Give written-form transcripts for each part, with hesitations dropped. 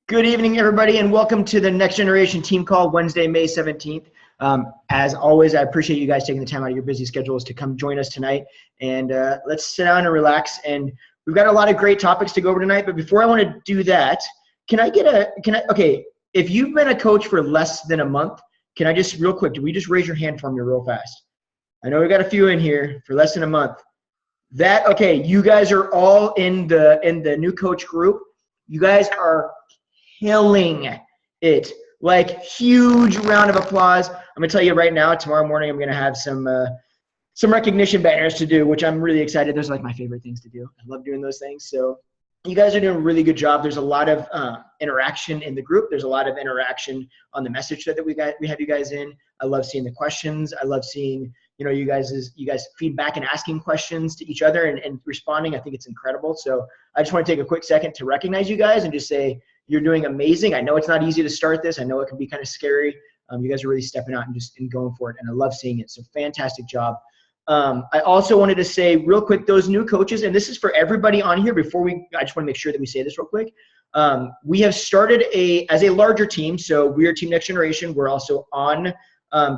Good evening, everybody, and welcome to the Next Generation Team Call, Wednesday, May 17th. As always, I appreciate you guys taking the time out of your busy schedules to come join us tonight. And let's sit down and relax. And we've got a lot of great topics to go over tonight. But before I want to do that, okay, if you've been a coach for less than a month, can I just real quick, do we just raise your hand for me real fast? I know we got a few in here for less than a month. Okay, you guys are all in the new coach group. You guys are killing it. Like, huge round of applause. I'm gonna tell you right now, tomorrow morning I'm gonna have some recognition banners to do, which I'm really excited. Those are like my favorite things to do. I love doing those things. So you guys are doing a really good job. There's a lot of interaction in the group. There's a lot of interaction on the message that we have you guys in. I love seeing the questions. I love seeing you guys feedback and asking questions to each other and responding. I think it's incredible. So I just want to take a quick second to recognize you guys and just say you're doing amazing. I know it's not easy to start this. I know it can be kind of scary. You guys are really stepping out and going for it, and I love seeing it. So fantastic job. I also wanted to say real quick, those new coaches, and this is for everybody on here. I just want to make sure that we say this real quick. We have started as a larger team. So we are Team Next Generation. We're also on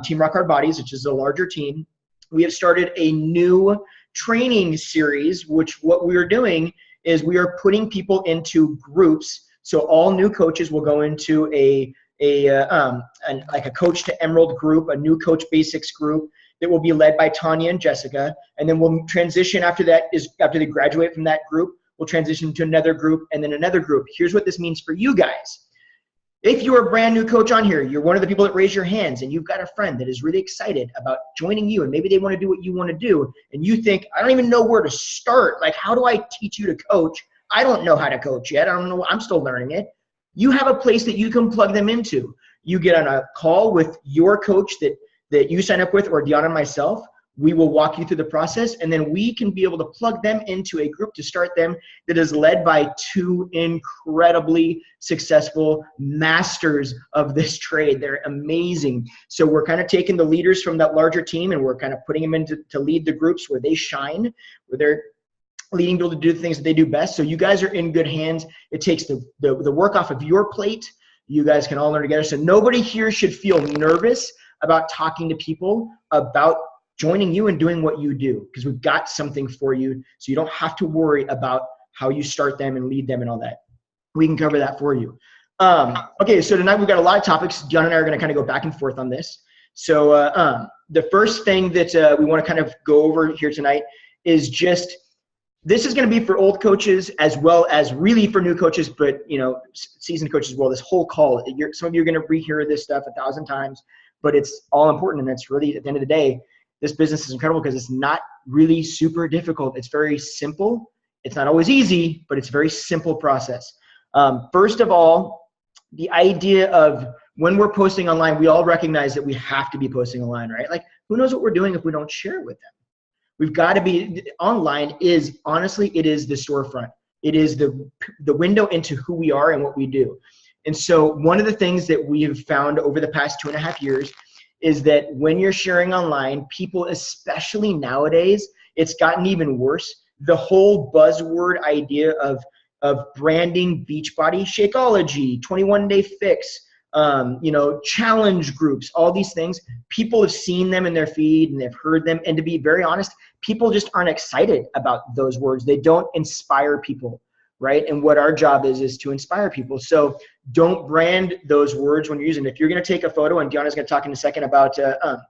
Team Rock Hard Bodies, which is a larger team. We have started a new training series, which what we are doing is we are putting people into groups. So all new coaches will go into a Coach to Emerald group, a new Coach Basics group that will be led by Tanya and Jessica. And then we'll transition after they graduate from that group, we'll transition to another group and then another group. Here's what this means for you guys. If you're a brand new coach on here, you're one of the people that raise your hands and you've got a friend that is really excited about joining you and maybe they want to do what you want to do and you think, I don't even know where to start. Like, how do I teach you to coach? I don't know how to coach yet. I don't know. I'm still learning it. You have a place that you can plug them into. You get on a call with your coach that you sign up with, or Deanna and myself. We will walk you through the process, and then we can be able to plug them into a group to start them that is led by two incredibly successful masters of this trade. They're amazing. So we're kind of taking the leaders from that larger team, and we're kind of putting them into to lead the groups where they shine, where they're leading people to do the things that they do best. So you guys are in good hands. It takes the work off of your plate. You guys can all learn together. So nobody here should feel nervous about talking to people about joining you and doing what you do, because we've got something for you. So you don't have to worry about how you start them and lead them and all that. We can cover that for you. Okay, so tonight we've got a lot of topics. John and I are going to kind of go back and forth on this. So the first thing that we want to kind of go over here tonight is just, this is going to be for old coaches as well as really for new coaches, but seasoned coaches as well. This whole call, some of you are going to rehear this stuff 1,000 times, but it's all important. And it's really, at the end of the day, this business is incredible because it's not really super difficult. It's very simple. It's not always easy, but it's a very simple process. First of all, the idea of when we're posting online, we all recognize that we have to be posting online, right? Like, who knows what we're doing if we don't share it with them? We've got to be online. Honestly, it is the storefront. It is the window into who we are and what we do. And so one of the things that we have found over the past 2.5 years is that when you're sharing online, people, especially nowadays, it's gotten even worse. The whole buzzword idea of branding Beachbody, Shakeology, 21-day fix, challenge groups, all these things, people have seen them in their feed and they've heard them. And to be very honest, people just aren't excited about those words. They don't inspire people, right? And what our job is to inspire people. So don't brand those words when you're using it. If you're going to take a photo, and Deanna's going to talk in a second about different,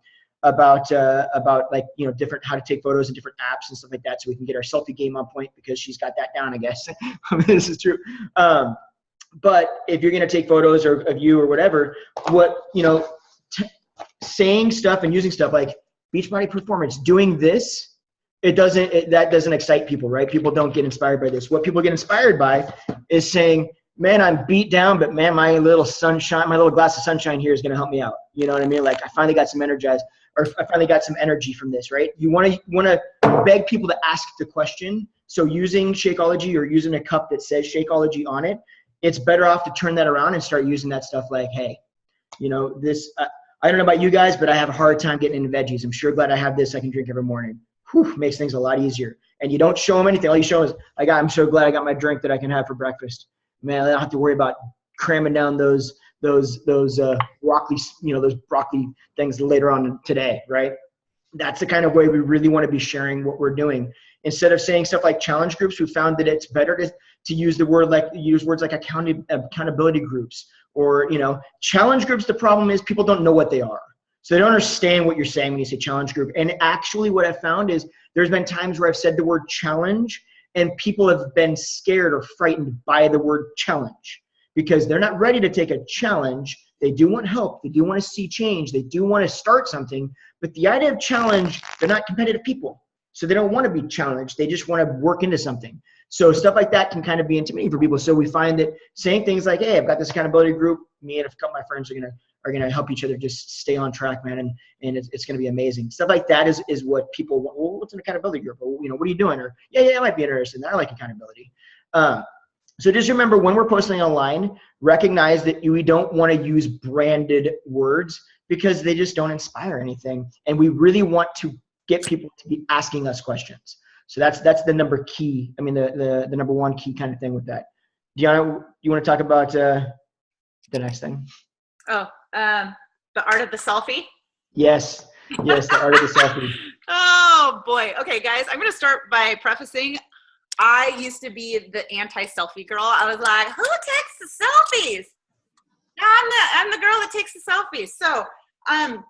how to take photos and different apps and stuff like that, so we can get our selfie game on point, because she's got that down, I guess. This is true. But if you're going to take photos of you or whatever, saying stuff and using stuff like Beachbody Performance, doing this, that doesn't excite people, right? People don't get inspired by this. What people get inspired by is saying, man, I'm beat down, but man, my little glass of sunshine here is going to help me out. You know what I mean? Like, I finally got some energy from this, right? You want to beg people to ask the question. So using Shakeology or using a cup that says Shakeology on it, it's better off to turn that around and start using that stuff like, hey, this, I don't know about you guys, but I have a hard time getting into veggies. I'm sure glad I have this I can drink every morning. Whew, makes things a lot easier. And you don't show them anything. All you show is, I'm so glad I got my drink that I can have for breakfast. Man, I don't have to worry about cramming down those broccoli, those broccoli things later on today, right? That's the kind of way we really want to be sharing what we're doing. Instead of saying stuff like challenge groups, we found that it's better to use words like accountability groups, or, challenge groups. The problem is people don't know what they are. So they don't understand what you're saying when you say challenge group. And actually what I've found is there's been times where I've said the word challenge and people have been scared or frightened by the word challenge because they're not ready to take a challenge. They do want help. They do want to see change. They do want to start something. But the idea of challenge, they're not competitive people. So they don't want to be challenged. They just want to work into something. So stuff like that can kind of be intimidating for people. So we find that saying things like, hey, I've got this accountability group. Me and a couple of my friends are gonna help each other just stay on track, man. And it's gonna be amazing. Stuff like that is what people want. Well, what's an accountability group? Or, what are you doing? Or yeah, I might be interested. I like accountability. So just remember, when we're posting online, recognize that we don't want to use branded words because they just don't inspire anything. And we really want to get people to be asking us questions. So that's the number one key kind of thing with that. Deanna, you want to talk about the next thing? Oh, the art of the selfie? Yes, the art of the selfie. Oh boy. Okay, guys, I'm going to start by prefacing. I used to be the anti-selfie girl. I was like, who takes the selfies? I'm the girl that takes the selfies. So, I'm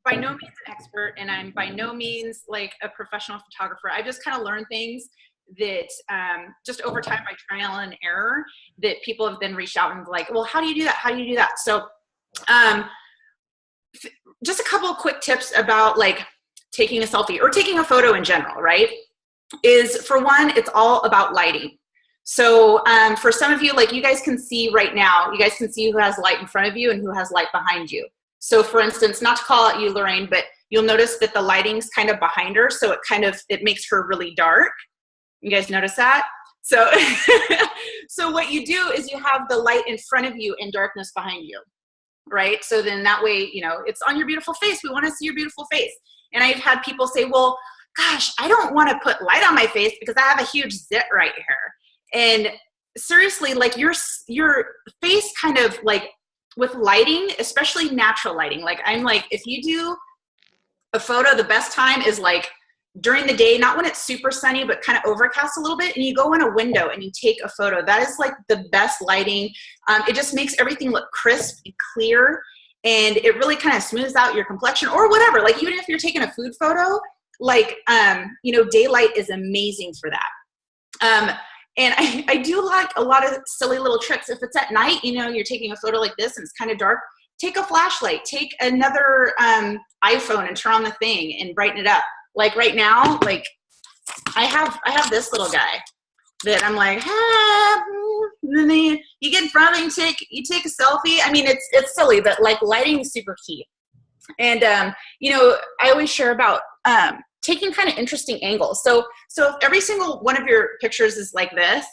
by no means an expert, and I'm by no means like a professional photographer. I just kind of learned things that just over time by trial and error that people have then reached out and like, well, how do you do that? How do you do that? So, just a couple of quick tips about like taking a selfie or taking a photo in general, right? Is for one, it's all about lighting. So for some of you, like you guys can see right now, you guys can see who has light in front of you and who has light behind you. So for instance, not to call out you, Lorraine, but you'll notice that the lighting's kind of behind her. So it makes her really dark. You guys notice that? So, so what you do is you have the light in front of you and darkness behind you, right? So then that way, it's on your beautiful face. We want to see your beautiful face. And I've had people say, well, gosh, I don't want to put light on my face because I have a huge zit right here. And seriously, like your face kind of like with lighting, especially natural lighting, like I'm like, if you do a photo, the best time is like during the day, not when it's super sunny, but kind of overcast a little bit, and you go in a window and you take a photo. That is like the best lighting. It just makes everything look crisp and clear, and it really kind of smooths out your complexion or whatever. Like even if you're taking a food photo, like, daylight is amazing for that. And I do like a lot of silly little tricks. If it's at night, you're taking a photo like this and it's kind of dark, take a flashlight, take another iPhone and turn on the thing and brighten it up. Like right now, like I have this little guy that I'm like, and then you get in front and you take a selfie. I mean, it's silly, but like lighting is super key. And, I always share about taking kind of interesting angles. So if every single one of your pictures is like this,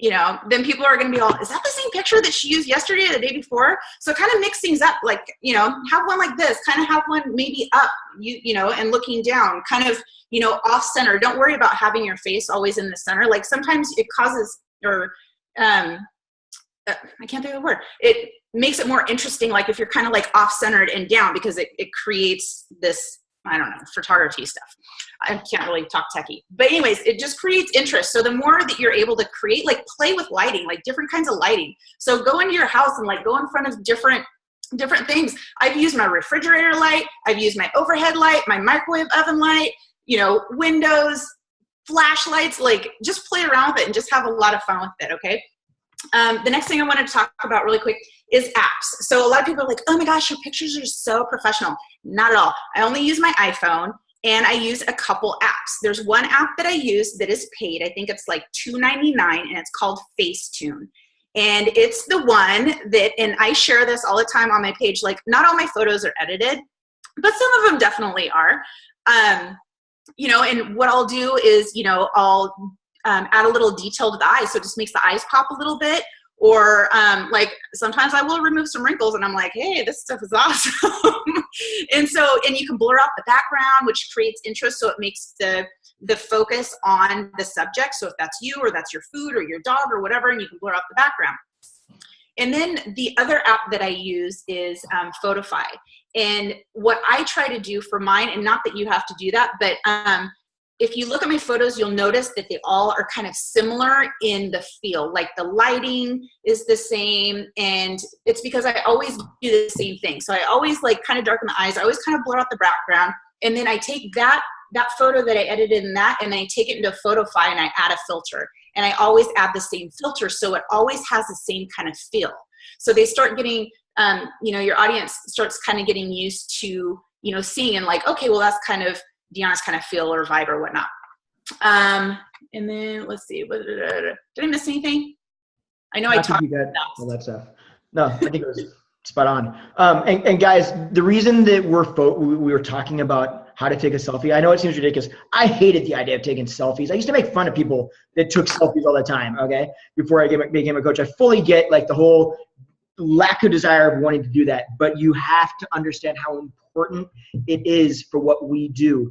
then people are going to be all, is that the same picture that she used yesterday or the day before? So kind of mix things up, like, have one like this, kind of have one maybe up, and looking down, kind of, off center. Don't worry about having your face always in the center. Like sometimes it causes, or I can't think of the word. It makes it more interesting. Like if you're kind of like off centered and down, because it creates this, I don't know, photography stuff. I can't really talk techie, but anyways, it just creates interest. So the more that you're able to create, like play with lighting, like different kinds of lighting. So go into your house and like go in front of different things. I've used my refrigerator light. I've used my overhead light, my microwave oven light, windows, flashlights, like just play around with it and just have a lot of fun with it. Okay. The next thing I wanted to talk about really quick is apps. So a lot of people are like, oh my gosh, your pictures are so professional. Not at all. I only use my iPhone and I use a couple apps. There's one app that I use that is paid. I think it's like $2.99 and it's called Facetune. And it's the one that, and I share this all the time on my page, like not all my photos are edited, but some of them definitely are. And what I'll do is, I'll add a little detail to the eyes. So it just makes the eyes pop a little bit. Or like sometimes I will remove some wrinkles and I'm like, hey, this stuff is awesome. and you can blur out the background, which creates interest. So it makes the the focus on the subject. So if that's you or that's your food or your dog or whatever, and you can blur out the background. And then the other app that I use is Photify. And what I try to do for mine, and not that you have to do that, but if you look at my photos, you'll notice that they all are kind of similar in the feel. Like the lighting is the same, and it's because I always do the same thing. So I always like kind of darken the eyes. I always kind of blur out the background, and then I take that photo that I edited in that, and I take it into Photify and I add a filter. And I always add the same filter, so it always has the same kind of feel. So they start getting, your audience starts kind of getting used to, seeing and like, okay, well, that's kind of Deanna's kind of feel or vibe or whatnot. And then let's see, did I miss anything? I know I talked about all that stuff. No, I think it was spot on. And guys, the reason that we were talking about how to take a selfie, I know it seems ridiculous. I hated the idea of taking selfies. I used to make fun of people that took selfies all the time, okay? Before I became a coach. I fully get like the whole lack of desire of wanting to do that, but you have to understand how important it is for what we do.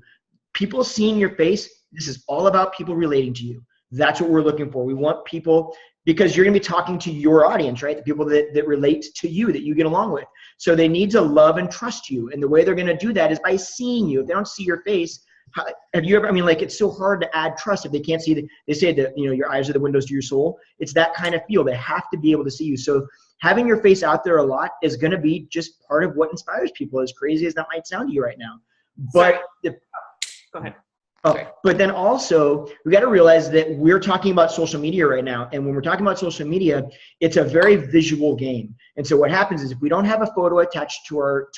People seeing your face, this is all about people relating to you. That's what we're looking for. We want people, because you're going to be talking to your audience, right? The people that relate to you, that you get along with. So they need to love and trust you. And the way they're going to do that is by seeing you. If they don't see your face, have you ever, it's so hard to add trust if they can't see they say that, your eyes are the windows to your soul. It's that kind of feel. They have to be able to see you. So having your face out there a lot is going to be just part of what inspires people, as crazy as that might sound to you right now. But go ahead. But then also, we got to realize that we're talking about social media right now. And when we're talking about social media, it's a very visual game. And so what happens is if we don't have a photo attached to our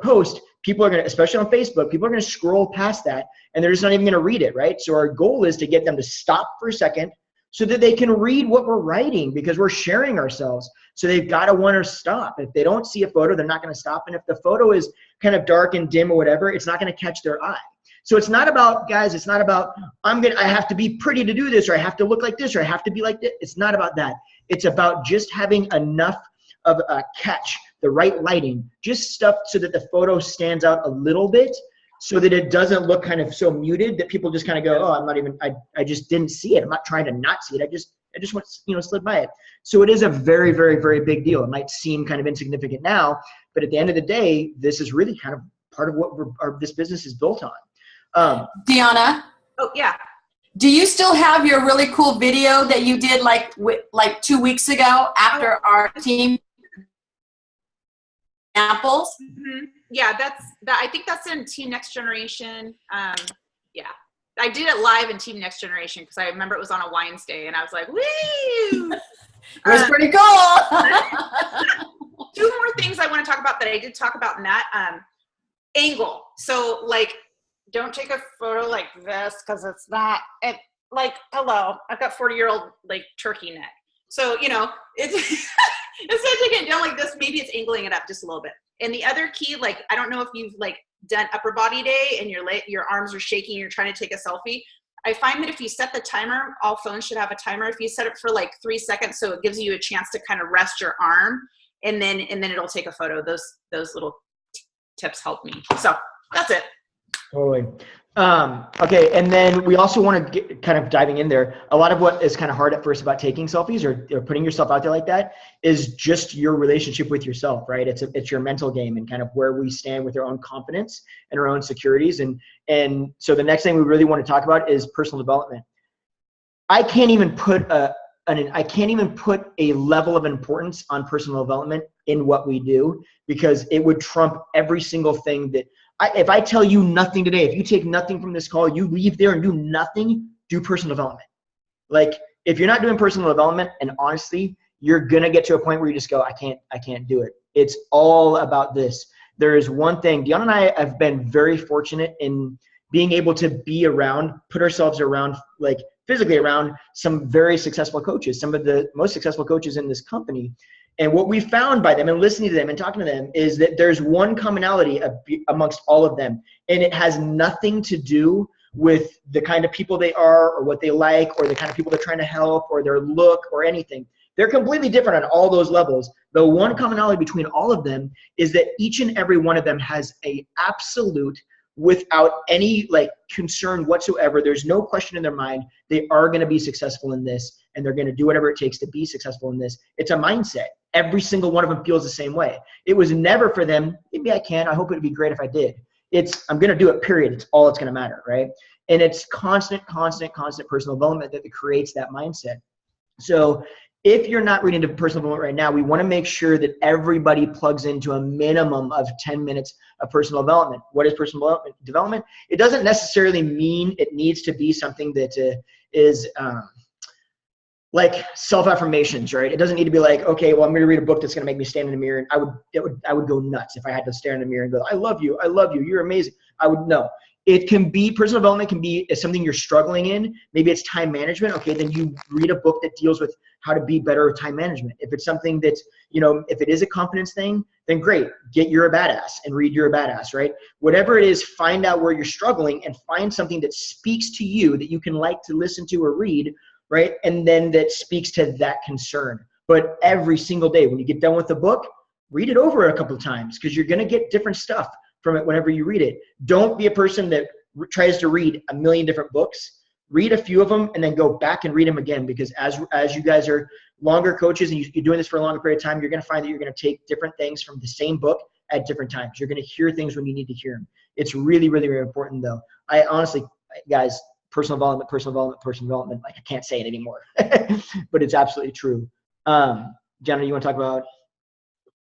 post, people are going to, especially on Facebook, people are going to scroll past that and they're just not even going to read it, right? So our goal is to get them to stop for a second so that they can read what we're writing, because we're sharing ourselves. So they've got to want to stop. If they don't see a photo, they're not going to stop. And if the photo is kind of dark and dim or whatever, it's not going to catch their eye. So it's not about, guys, it's not about, I have to be pretty to do this, or I have to look like this, or I have to be like this. It's not about that. It's about just having enough of a catch, the right lighting, just stuff so that the photo stands out a little bit, so that it doesn't look kind of so muted that people just kind of go, oh, I'm not even, I just didn't see it. I'm not trying to not see it. I just went, slid by it. So it is a very, very, very big deal. It might seem kind of insignificant now, but at the end of the day, this is really kind of part of what this business is built on. Deanna? Oh, yeah. Do you still have your really cool video that you did like 2 weeks ago after our team samples? Mm-hmm. Yeah, I think that's in Team Next Generation. Yeah, I did it live in Team Next Generation because I remember it was on a Wines Day, and I was like, woo! It was pretty cool. 2 more things I want to talk about that I did talk about in that angle. So, like, don't take a photo like this because it's not it. Like, hello, I've got 40-year-old like turkey neck. So it's instead of taking it down like this, maybe it's angling it up just a little bit. And the other key, like, I don't know if you've like done upper body day and your arms are shaking, you're trying to take a selfie. I find that if you set the timer, all phones should have a timer. If you set it for like 3 seconds, so it gives you a chance to kind of rest your arm, and then it'll take a photo. Those little tips help me. So that's it. Totally. Okay, and then we also want to get kind of diving in there. A lot of what is kind of hard at first about taking selfies or putting yourself out there like that is just your relationship with yourself, right? It's your mental game and kind of where we stand with our own confidence and our own securities. And so the next thing we really want to talk about is personal development. I can't even put a level of importance on personal development in what we do, because it would trump every single thing that if I tell you nothing today, if you take nothing from this call, you leave there and do nothing, do personal development. Like, if you're not doing personal development, and honestly, you're going to get to a point where you just go, I can't do it. It's all about this. There is one thing, Deanna and I have been very fortunate in being able to be around, put ourselves around, like physically around some very successful coaches, some of the most successful coaches in this company. And what we found by them and listening to them and talking to them is that there's one commonality amongst all of them. And it has nothing to do with the kind of people they are or what they like or the kind of people they're trying to help or their look or anything. They're completely different on all those levels. The one commonality between all of them is that each and every one of them has a absolute without any like concern whatsoever. There's no question in their mind. They are going to be successful in this, and they're going to do whatever it takes to be successful in this. It's a mindset. Every single one of them feels the same way. It was never for them, maybe I can, I hope it'd be great if I did. It's, I'm going to do it, period. It's all it's going to matter, right? And it's constant personal development that creates that mindset. So if you're not reading personal development right now, we want to make sure that everybody plugs into a minimum of 10 minutes of personal development. What is personal development? It doesn't necessarily mean it needs to be something that is like self-affirmations, right? It doesn't need to be like, okay, well, I'm going to read a book that's going to make me stand in the mirror. And I would go nuts if I had to stare in the mirror and go, I love you, you're amazing. I would know. It can be, personal development can be something you're struggling in. Maybe it's time management. Okay, then you read a book that deals with how to be better with time management. If it's something that's, you know, if it is a confidence thing, then great. Get You're a Badass and read You're a Badass, right? Whatever it is, find out where you're struggling and find something that speaks to you that you can like to listen to or read, right? And then that speaks to that concern. But every single day when you get done with the book, read it over a couple of times because you're going to get different stuff from it whenever you read it. Don't be a person that tries to read a million different books. Read a few of them and then go back and read them again, because as you guys are longer coaches and you're doing this for a longer period of time, you're going to find that you're going to take different things from the same book at different times. You're going to hear things when you need to hear them. It's really, really, really important though. I honestly, guys, personal development, like I can't say it anymore, but it's absolutely true. Jenna, you want to talk about?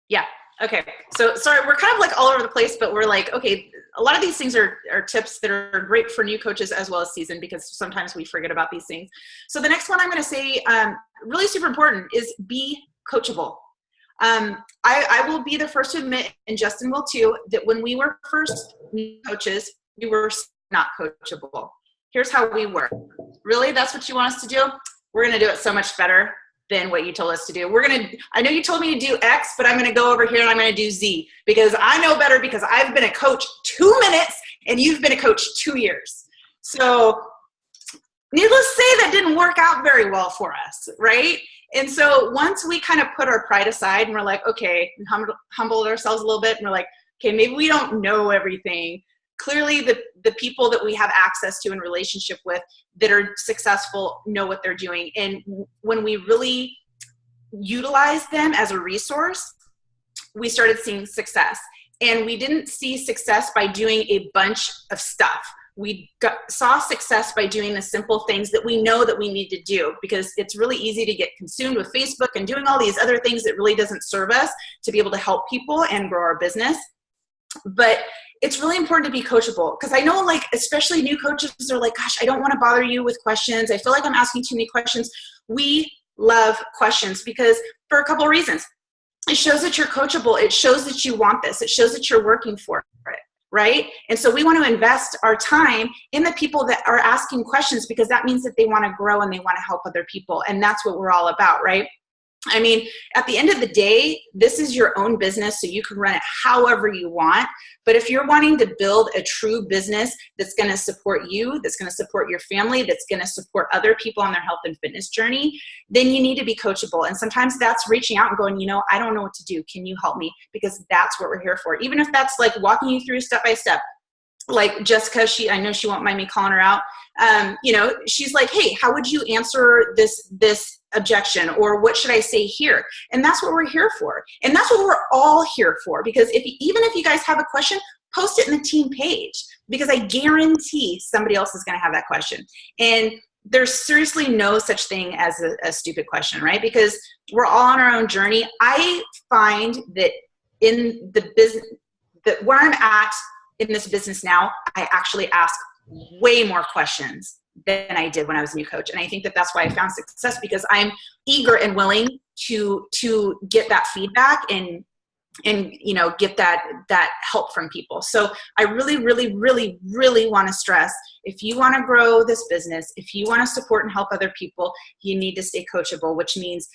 Yeah. Okay. So sorry, we're kind of like all over the place, but we're like, okay, a lot of these things are tips that are great for new coaches as well as seasoned, because sometimes we forget about these things. So the next one I'm going to say, really super important, is be coachable. I will be the first to admit, and Justin will too, that when we were first new coaches, we were not coachable. Here's how we were. Really? That's what you want us to do? We're going to do it so much better than what you told us to do. I know you told me to do X, but I'm going to go over here and I'm going to do Z because I know better, because I've been a coach 2 minutes and you've been a coach 2 years. So needless to say, that didn't work out very well for us, right? And so once we kind of put our pride aside and we're like, okay, and humbled ourselves a little bit, and we're like, okay, maybe we don't know everything. Clearly the people that we have access to and relationship with that are successful know what they're doing. And when we really utilize them as a resource, we started seeing success. And we didn't see success by doing a bunch of stuff. We saw success by doing the simple things that we know that we need to do, because it's really easy to get consumed with Facebook and doing all these other things that really doesn't serve us to be able to help people and grow our business. But it's really important to be coachable, because I know, like, especially new coaches are like, gosh, I don't want to bother you with questions. I feel like I'm asking too many questions. We love questions because for a couple of reasons. It shows that you're coachable. It shows that you want this. It shows that you're working for it, right? And so we want to invest our time in the people that are asking questions, because that means that they want to grow and they want to help other people. And that's what we're all about, right? I mean, at the end of the day, this is your own business, so you can run it however you want. But if you're wanting to build a true business that's going to support you, that's going to support your family, that's going to support other people on their health and fitness journey, then you need to be coachable. And sometimes that's reaching out and going, you know, I don't know what to do. Can you help me? Because that's what we're here for. Even if that's like walking you through step by step. Like Jessica, I know she won't mind me calling her out. You know, she's like, hey, how would you answer this objection, or what should I say here? And that's what we're here for. And that's what we're all here for, because even if you guys have a question, post it in the team page, because I guarantee somebody else is going to have that question. And there's seriously no such thing as a stupid question, right? Because we're all on our own journey. I find that in the business, that where I'm at in this business now, I actually ask way more questions than I did when I was a new coach. And I think that that's why I found success, because I'm eager and willing to get that feedback and you know, get that help from people. So I really, really, really, really want to stress, if you want to grow this business, if you want to support and help other people, you need to stay coachable, which means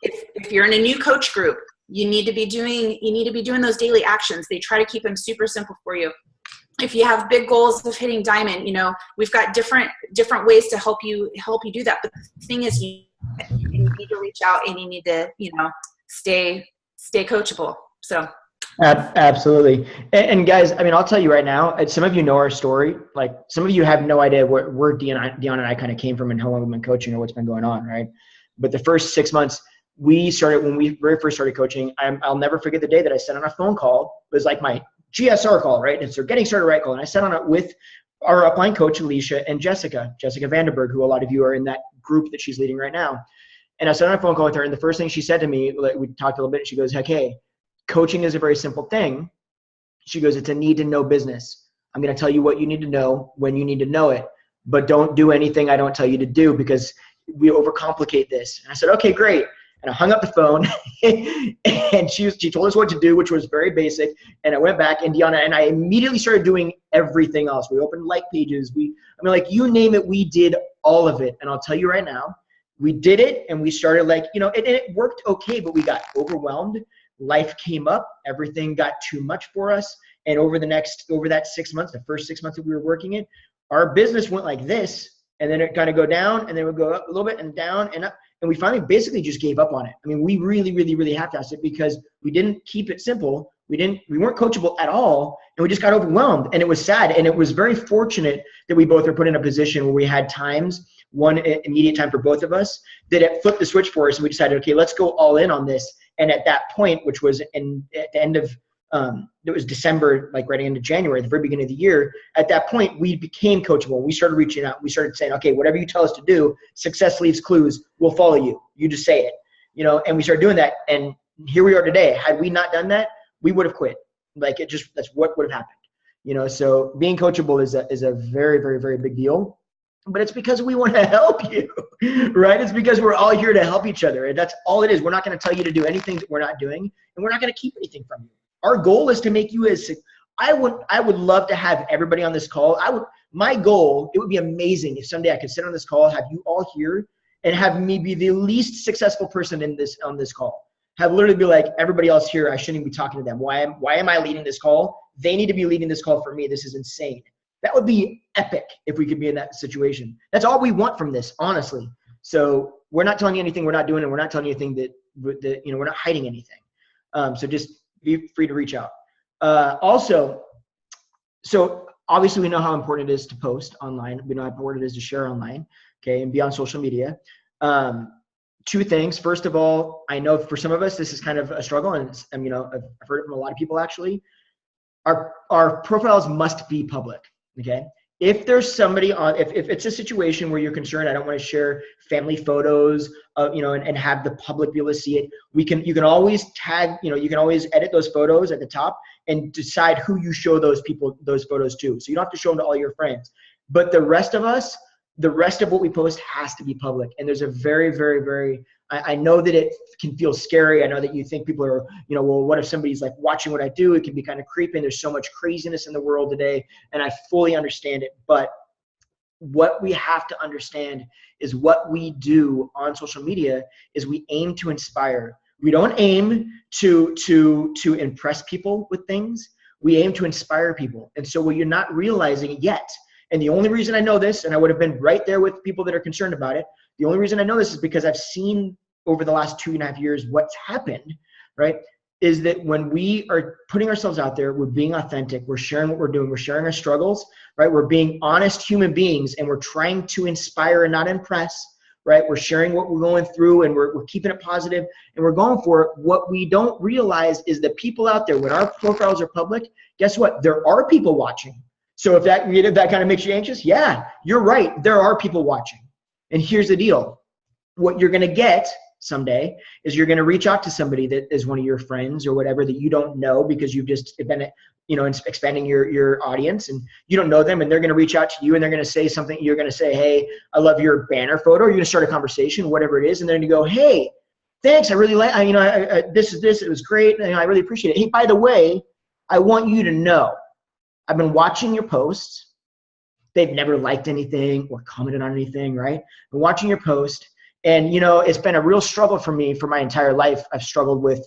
if you're in a new coach group, you need to be doing those daily actions. They try to keep them super simple for you. If you have big goals of hitting diamond, you know, we've got different ways to help you do that. But the thing is, you need to reach out and you need to, you know, stay coachable. So Absolutely. And guys, I mean, I'll tell you right now, some of you know our story. Like some of you have no idea where Dion and I kind of came from and how long we've been coaching or what's been going on, right? But the first 6 months, when we very first started coaching, I'll never forget the day that I sat on a phone call. It was like my GSR call, right? It's our getting started right call. And I sat on it with our upline coach, Alicia, and Jessica Vandenberg, who a lot of you are in that group that she's leading right now. And I sat on a phone call with her, and the first thing she said to me, like, we talked a little bit, and she goes, heck, hey, coaching is a very simple thing. She goes, it's a need to know business. I'm going to tell you what you need to know when you need to know it, but don't do anything I don't tell you to do because we overcomplicate this. And I said, okay, great. And I hung up the phone and she told us what to do, which was very basic. And I went back and Deanna and I immediately started doing everything else. We opened like pages. Like you name it, we did all of it. And I'll tell you right now, we did it and we started like, it worked okay, but we got overwhelmed. Life came up, everything got too much for us. And over that 6 months, the first 6 months that we were working it, our business went like this, and then it kind of go down, and then it would go up a little bit and down and up. And we finally basically just gave up on it. I mean, we really, really, really half-assed it because we didn't keep it simple. We weren't coachable at all, and we just got overwhelmed. And it was sad. And it was very fortunate that we both were put in a position where we had times, one immediate time for both of us, that it flipped the switch for us, and we decided, okay, let's go all in on this. And at that point, which was at the end of it was December, like right into January, the very beginning of the year. At that point, we became coachable. We started reaching out. We started saying, okay, whatever you tell us to do, success leaves clues. We'll follow you. You just say it, and we started doing that. And here we are today. Had we not done that, we would have quit. Like that's what would have happened, so being coachable is a very, very, very big deal. But it's because we want to help you, right? It's because we're all here to help each other. And that's all it is. We're not going to tell you to do anything that we're not doing, and we're not going to keep anything from you. Our goal is to make you I would love to have everybody on this call. My goal, it would be amazing if someday I could sit on this call, have you all here, and have me be the least successful person on this call. Have literally be like, everybody else here, I shouldn't be talking to them. Why am I leading this call? They need to be leading this call for me. This is insane. That would be epic if we could be in that situation. That's all we want from this, honestly. So we're not telling you anything we're not doing, and we're not telling you anything that we're not hiding anything. So just be free to reach out. Also, so obviously we know how important it is to post online. We know how important it is to share online, okay, and be on social media. Two things. First of all, I know for some of us this is kind of a struggle, and I've heard it from a lot of people actually. Our profiles must be public. Okay. If there's somebody on, if it's a situation where you're concerned, I don't want to share family photos, and have the public be able to see it. You can always tag, you can always edit those photos at the top and decide who you show those photos to. So you don't have to show them to all your friends, but the rest of what we post has to be public. And there's a very, very, very, I know that it can feel scary. I know that you think people are, well, what if somebody's like watching what I do? It can be kind of creepy. And there's so much craziness in the world today. And I fully understand it. But what we have to understand is what we do on social media is we aim to inspire. We don't aim to impress people with things. We aim to inspire people. And so what you're not realizing yet, and the only reason I know this, and I would have been right there with people that are concerned about it, the only reason I know this is because I've seen over the last 2.5 years what's happened, right, is that when we are putting ourselves out there, we're being authentic, we're sharing what we're doing, we're sharing our struggles, right, we're being honest human beings, and we're trying to inspire and not impress, right, we're sharing what we're going through, and we're keeping it positive, and we're going for it. What we don't realize is that people out there, when our profiles are public, guess what? There are people watching. So if that kind of makes you anxious, yeah, you're right. There are people watching. And here's the deal. What you're going to get someday is you're going to reach out to somebody that is one of your friends or whatever that you don't know because you've just been, expanding your audience, and you don't know them, and they're going to reach out to you, and they're going to say something. You're going to say, hey, I love your banner photo. You're going to start a conversation, whatever it is. And they're going to go, hey, thanks. I really like, this. It was great. And I really appreciate it. Hey, by the way, I want you to know, I've been watching your posts. They've never liked anything or commented on anything, right? I've been watching your post, and it's been a real struggle for me for my entire life. I've struggled with,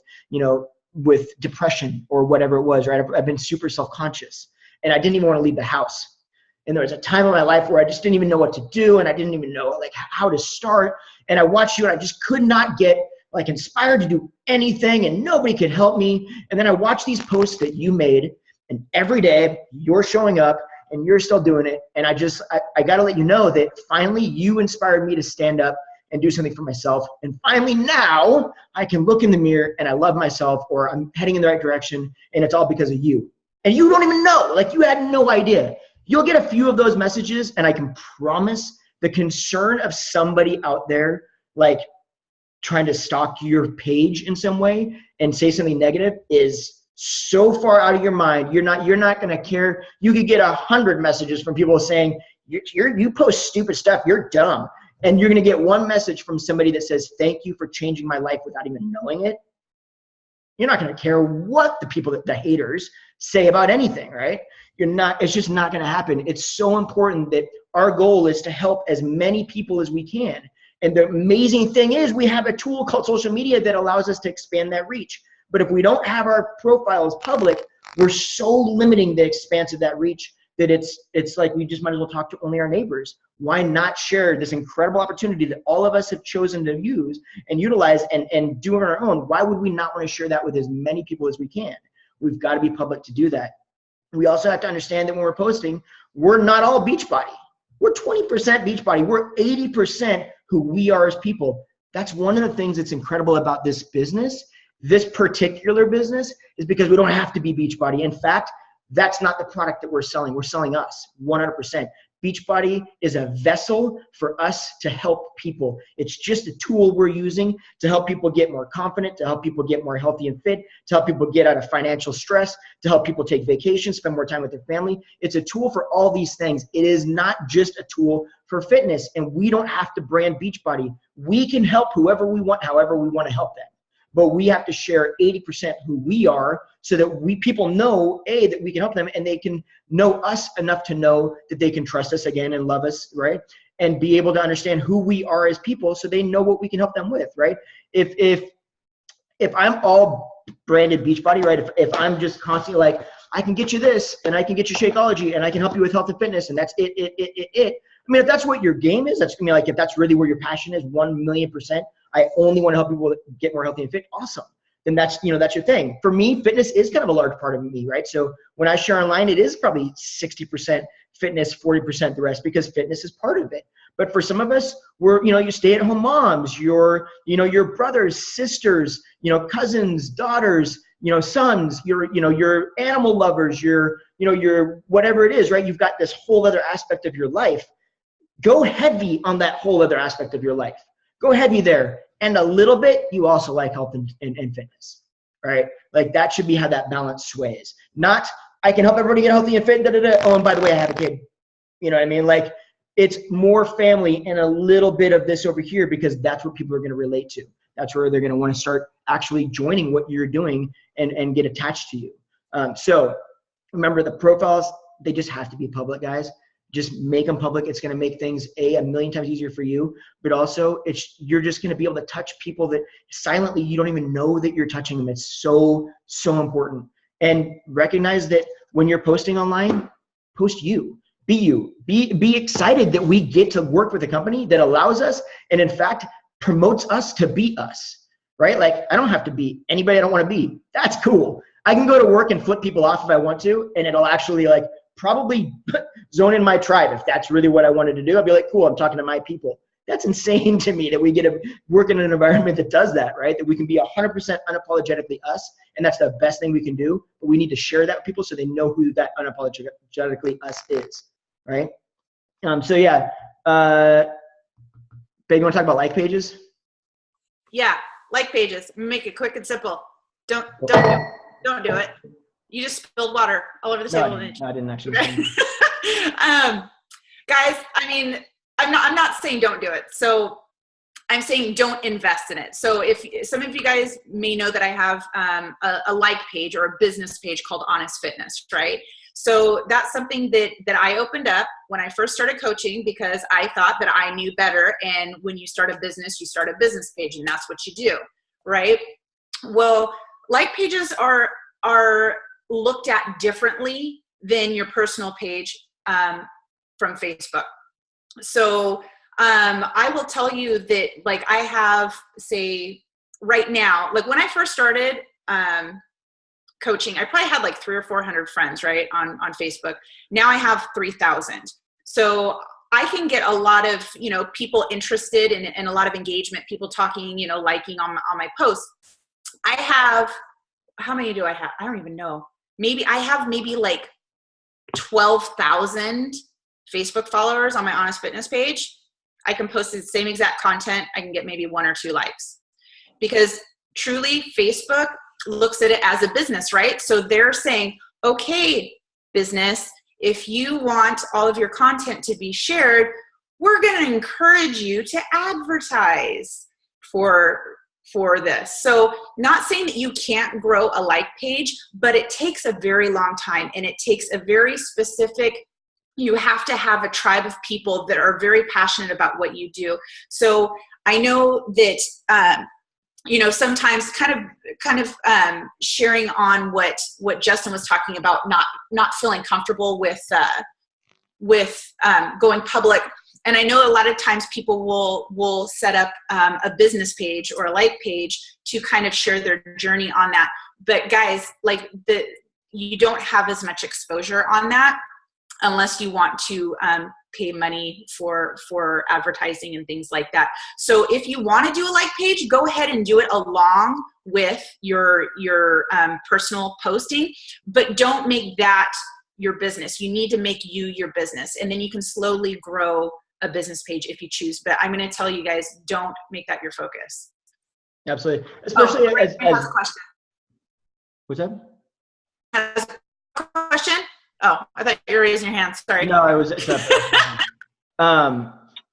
with depression or whatever it was, right? I've been super self-conscious, and I didn't even want to leave the house. And there was a time in my life where I just didn't even know what to do, and I didn't even know like how to start. And I watched you, and I just could not get like inspired to do anything and nobody could help me. And then I watch these posts that you made, and every day you're showing up and you're still doing it. And I got to let you know that finally you inspired me to stand up and do something for myself. And finally now I can look in the mirror and I love myself, or I'm heading in the right direction, and it's all because of you. And you don't even know, like you had no idea. You'll get a few of those messages, and I can promise the concern of somebody out there like trying to stalk your page in some way and say something negative is so far out of your mind. You're not going to care. You could get 100 messages from people saying you post stupid stuff, you're dumb. And you're going to get one message from somebody that says, thank you for changing my life, without even knowing it. You're not going to care what the haters say about anything, right? It's just not going to happen. It's so important that our goal is to help as many people as we can. And the amazing thing is we have a tool called social media that allows us to expand that reach. But if we don't have our profiles public, we're so limiting the expanse of that reach that it's like we just might as well talk to only our neighbors. Why not share this incredible opportunity that all of us have chosen to use and utilize and do on our own? Why would we not want to share that with as many people as we can? We've got to be public to do that. We also have to understand that when we're posting, we're not all Beachbody. We're 20% Beachbody. We're 80% who we are as people. That's one of the things that's incredible about this business. This particular business is because we don't have to be Beachbody. In fact, that's not the product that we're selling. We're selling us 100%. Beachbody is a vessel for us to help people. It's just a tool we're using to help people get more confident, to help people get more healthy and fit, to help people get out of financial stress, to help people take vacations, spend more time with their family. It's a tool for all these things. It is not just a tool for fitness, and we don't have to brand Beachbody. We can help whoever we want, however we want to help them. But we have to share 80% who we are so that people know, that we can help them, and they can know us enough to know that they can trust us again and love us, right? And be able to understand who we are as people so they know what we can help them with, right? If I'm all branded Beachbody, right? If I'm just constantly like, I can get you this, and I can get you Shakeology, and I can help you with health and fitness, and that's it. I mean, if that's what your game is, that's, I mean, like if that's really where your passion is, 1,000,000%, I only want to help people get more healthy and fit. Awesome. Then that's your thing. For me, fitness is kind of a large part of me, right? So when I share online, it is probably 60% fitness, 40% the rest, because fitness is part of it. But for some of us, we're, you stay-at-home moms, your brothers, sisters, cousins, daughters, sons, your animal lovers, your whatever it is, right? You've got this whole other aspect of your life. Go heavy on that whole other aspect of your life. Go heavy there. And a little bit, you also like health and fitness, right? Like that should be how that balance sways. Not, I can help everybody get healthy and fit, oh, and by the way, I have a kid. You know what I mean? Like it's more family and a little bit of this over here, because that's what people are going to relate to. That's where they're going to want to start actually joining what you're doing and get attached to you. So remember, the profiles, they just have to be public, guys. Just make them public. It's going to make things a million times easier for you, but also you're just going to be able to touch people that silently you don't even know that you're touching them. It's so important. And recognize that when you're posting online, post you. Be you. Be excited that we get to work with a company that allows us and in fact promotes us to be us, right? Like I don't have to be anybody I don't want to be. That's cool. I can go to work and flip people off if I want to, and it'll actually like probably zone in my tribe. If that's really what I wanted to do, I'd be like, cool, I'm talking to my people. That's insane to me that we get to work in an environment that does that, right? That we can be 100% unapologetically us, and that's the best thing we can do. But we need to share that with people so they know who that unapologetically us is, right? So yeah, babe, you want to talk about like pages? Yeah, like pages. Make it quick and simple. Don't do it. You just spilled water all over the table. No, I didn't actually. Guys, I mean, I'm not saying don't do it. So I'm saying don't invest in it. So if some of you guys may know that I have a like page or a business page called Honest Fitness, right? So that's something that I opened up when I first started coaching because I thought that I knew better. And when you start a business, you start a business page, and that's what you do, right? Well, like pages are looked at differently than your personal page from Facebook. So I will tell you that, like, I have, say, right now, like when I first started coaching, I probably had like 300 or 400 friends, right, on Facebook. Now I have 3,000. So I can get a lot of, you know, people interested in a lot of engagement, people talking, you know, liking on my posts. I have, how many do I have? I don't even know. Maybe I have maybe like 12,000 Facebook followers on my Honest Fitness page. I can post the same exact content. I can get maybe 1 or 2 likes, because truly Facebook looks at it as a business, right? So they're saying, okay, business, if you want all of your content to be shared, we're going to encourage you to advertise for this. So not saying that you can't grow a like page, but it takes a very long time, and it takes a very specific, you have to have a tribe of people that are very passionate about what you do. So I know that, you know, sometimes kind of sharing on what Justin was talking about, not feeling comfortable with going public. And I know a lot of times people will set up a business page or a like page to kind of share their journey on that. But guys, like you don't have as much exposure on that unless you want to pay money for advertising and things like that. So if you want to do a like page, go ahead and do it along with your personal posting, but don't make that your business. You need to make you your business, and then you can slowly grow a business page if you choose. But I'm going to tell you guys, don't make that your focus. Absolutely. Especially as has a question. What's that? Has a question? Oh, I thought you were raising your hand. Sorry. No, I was.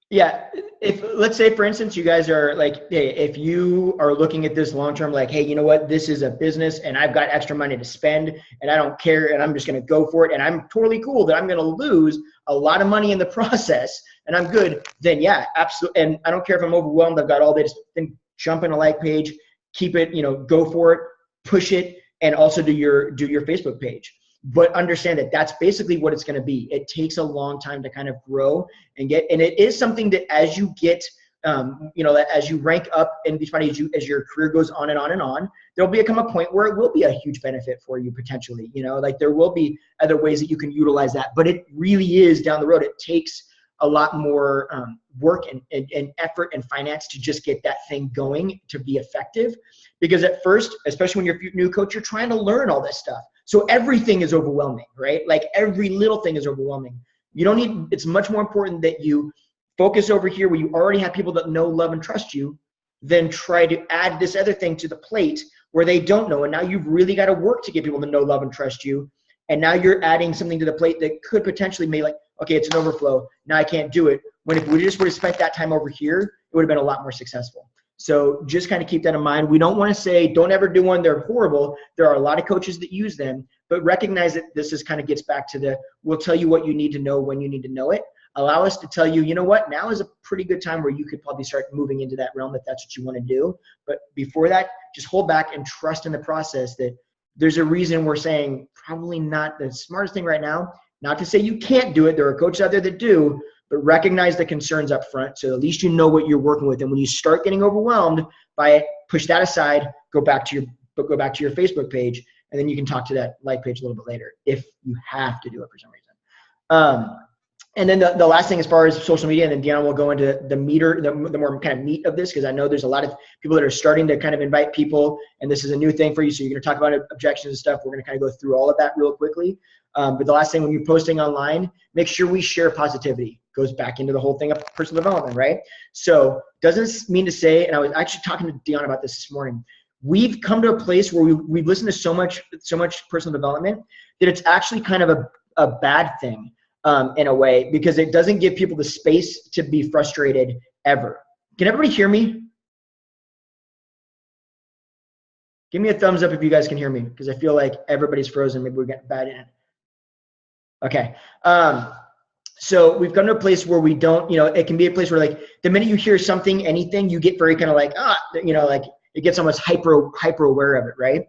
Yeah. If, let's say, for instance, you guys are like, hey, if you are looking at this long term, like, hey, you know what, this is a business and I've got extra money to spend and I don't care and I'm just going to go for it and I'm totally cool that I'm going to lose a lot of money in the process and I'm good, then yeah, absolutely. And I don't care if I'm overwhelmed, I've got all this, then jump in a like page, keep it, you know, go for it, push it, and also do your Facebook page. But understand that that's basically what it's going to be. It takes a long time to kind of grow and it is something that as you get, you know, as you rank up in Beachbody, as your career goes on and on and on, there'll become a point where it will be a huge benefit for you potentially, you know, like there will be other ways that you can utilize that, but it really is down the road. It takes a lot more work and effort and finance to just get that thing going to be effective. Because at first, especially when you're a new coach, you're trying to learn all this stuff. So everything is overwhelming, right? Like every little thing is overwhelming. You don't need, it's much more important that you focus over here where you already have people that know, love, and trust you, than try to add this other thing to the plate where they don't know. And now you've really got to work to get people to know, love, and trust you. And now you're adding something to the plate that could potentially be like, okay, it's an overflow. Now I can't do it. When if we just would have spent that time over here, it would have been a lot more successful. So just kind of keep that in mind. We don't want to say, don't ever do one, they're horrible. There are a lot of coaches that use them, but recognize that this is kind of gets back to the, we'll tell you what you need to know when you need to know it. Allow us to tell you, you know what, now is a pretty good time where you could probably start moving into that realm if that's what you want to do. But before that, just hold back and trust in the process that there's a reason we're saying probably not the smartest thing right now. Not to say you can't do it. There are coaches out there that do, but recognize the concerns up front so at least you know what you're working with. And when you start getting overwhelmed by it, push that aside, go back to your Facebook page, and then you can talk to that like page a little bit later if you have to do it for some reason. And then the last thing as far as social media, and then Deanna will go into the more kind of meat of this, because I know there's a lot of people that are starting to kind of invite people, and this is a new thing for you. So you're going to talk about objections and stuff. We're going to kind of go through all of that real quickly. But the last thing, when you're posting online, make sure we share positivity. Goes back into the whole thing of personal development, right? So doesn't mean to say, and I was actually talking to Deanna about this morning, we've come to a place where we've listened to so much personal development that it's actually kind of a bad thing in a way, because it doesn't give people the space to be frustrated ever. Can everybody hear me? Give me a thumbs up if you guys can hear me, because I feel like everybody's frozen. Maybe we're getting bad in it. Okay. So we've come to a place where we don't, you know, it can be a place where like the minute you hear something, anything, you get very kind of like, you know, like it gets almost hyper aware of it, right?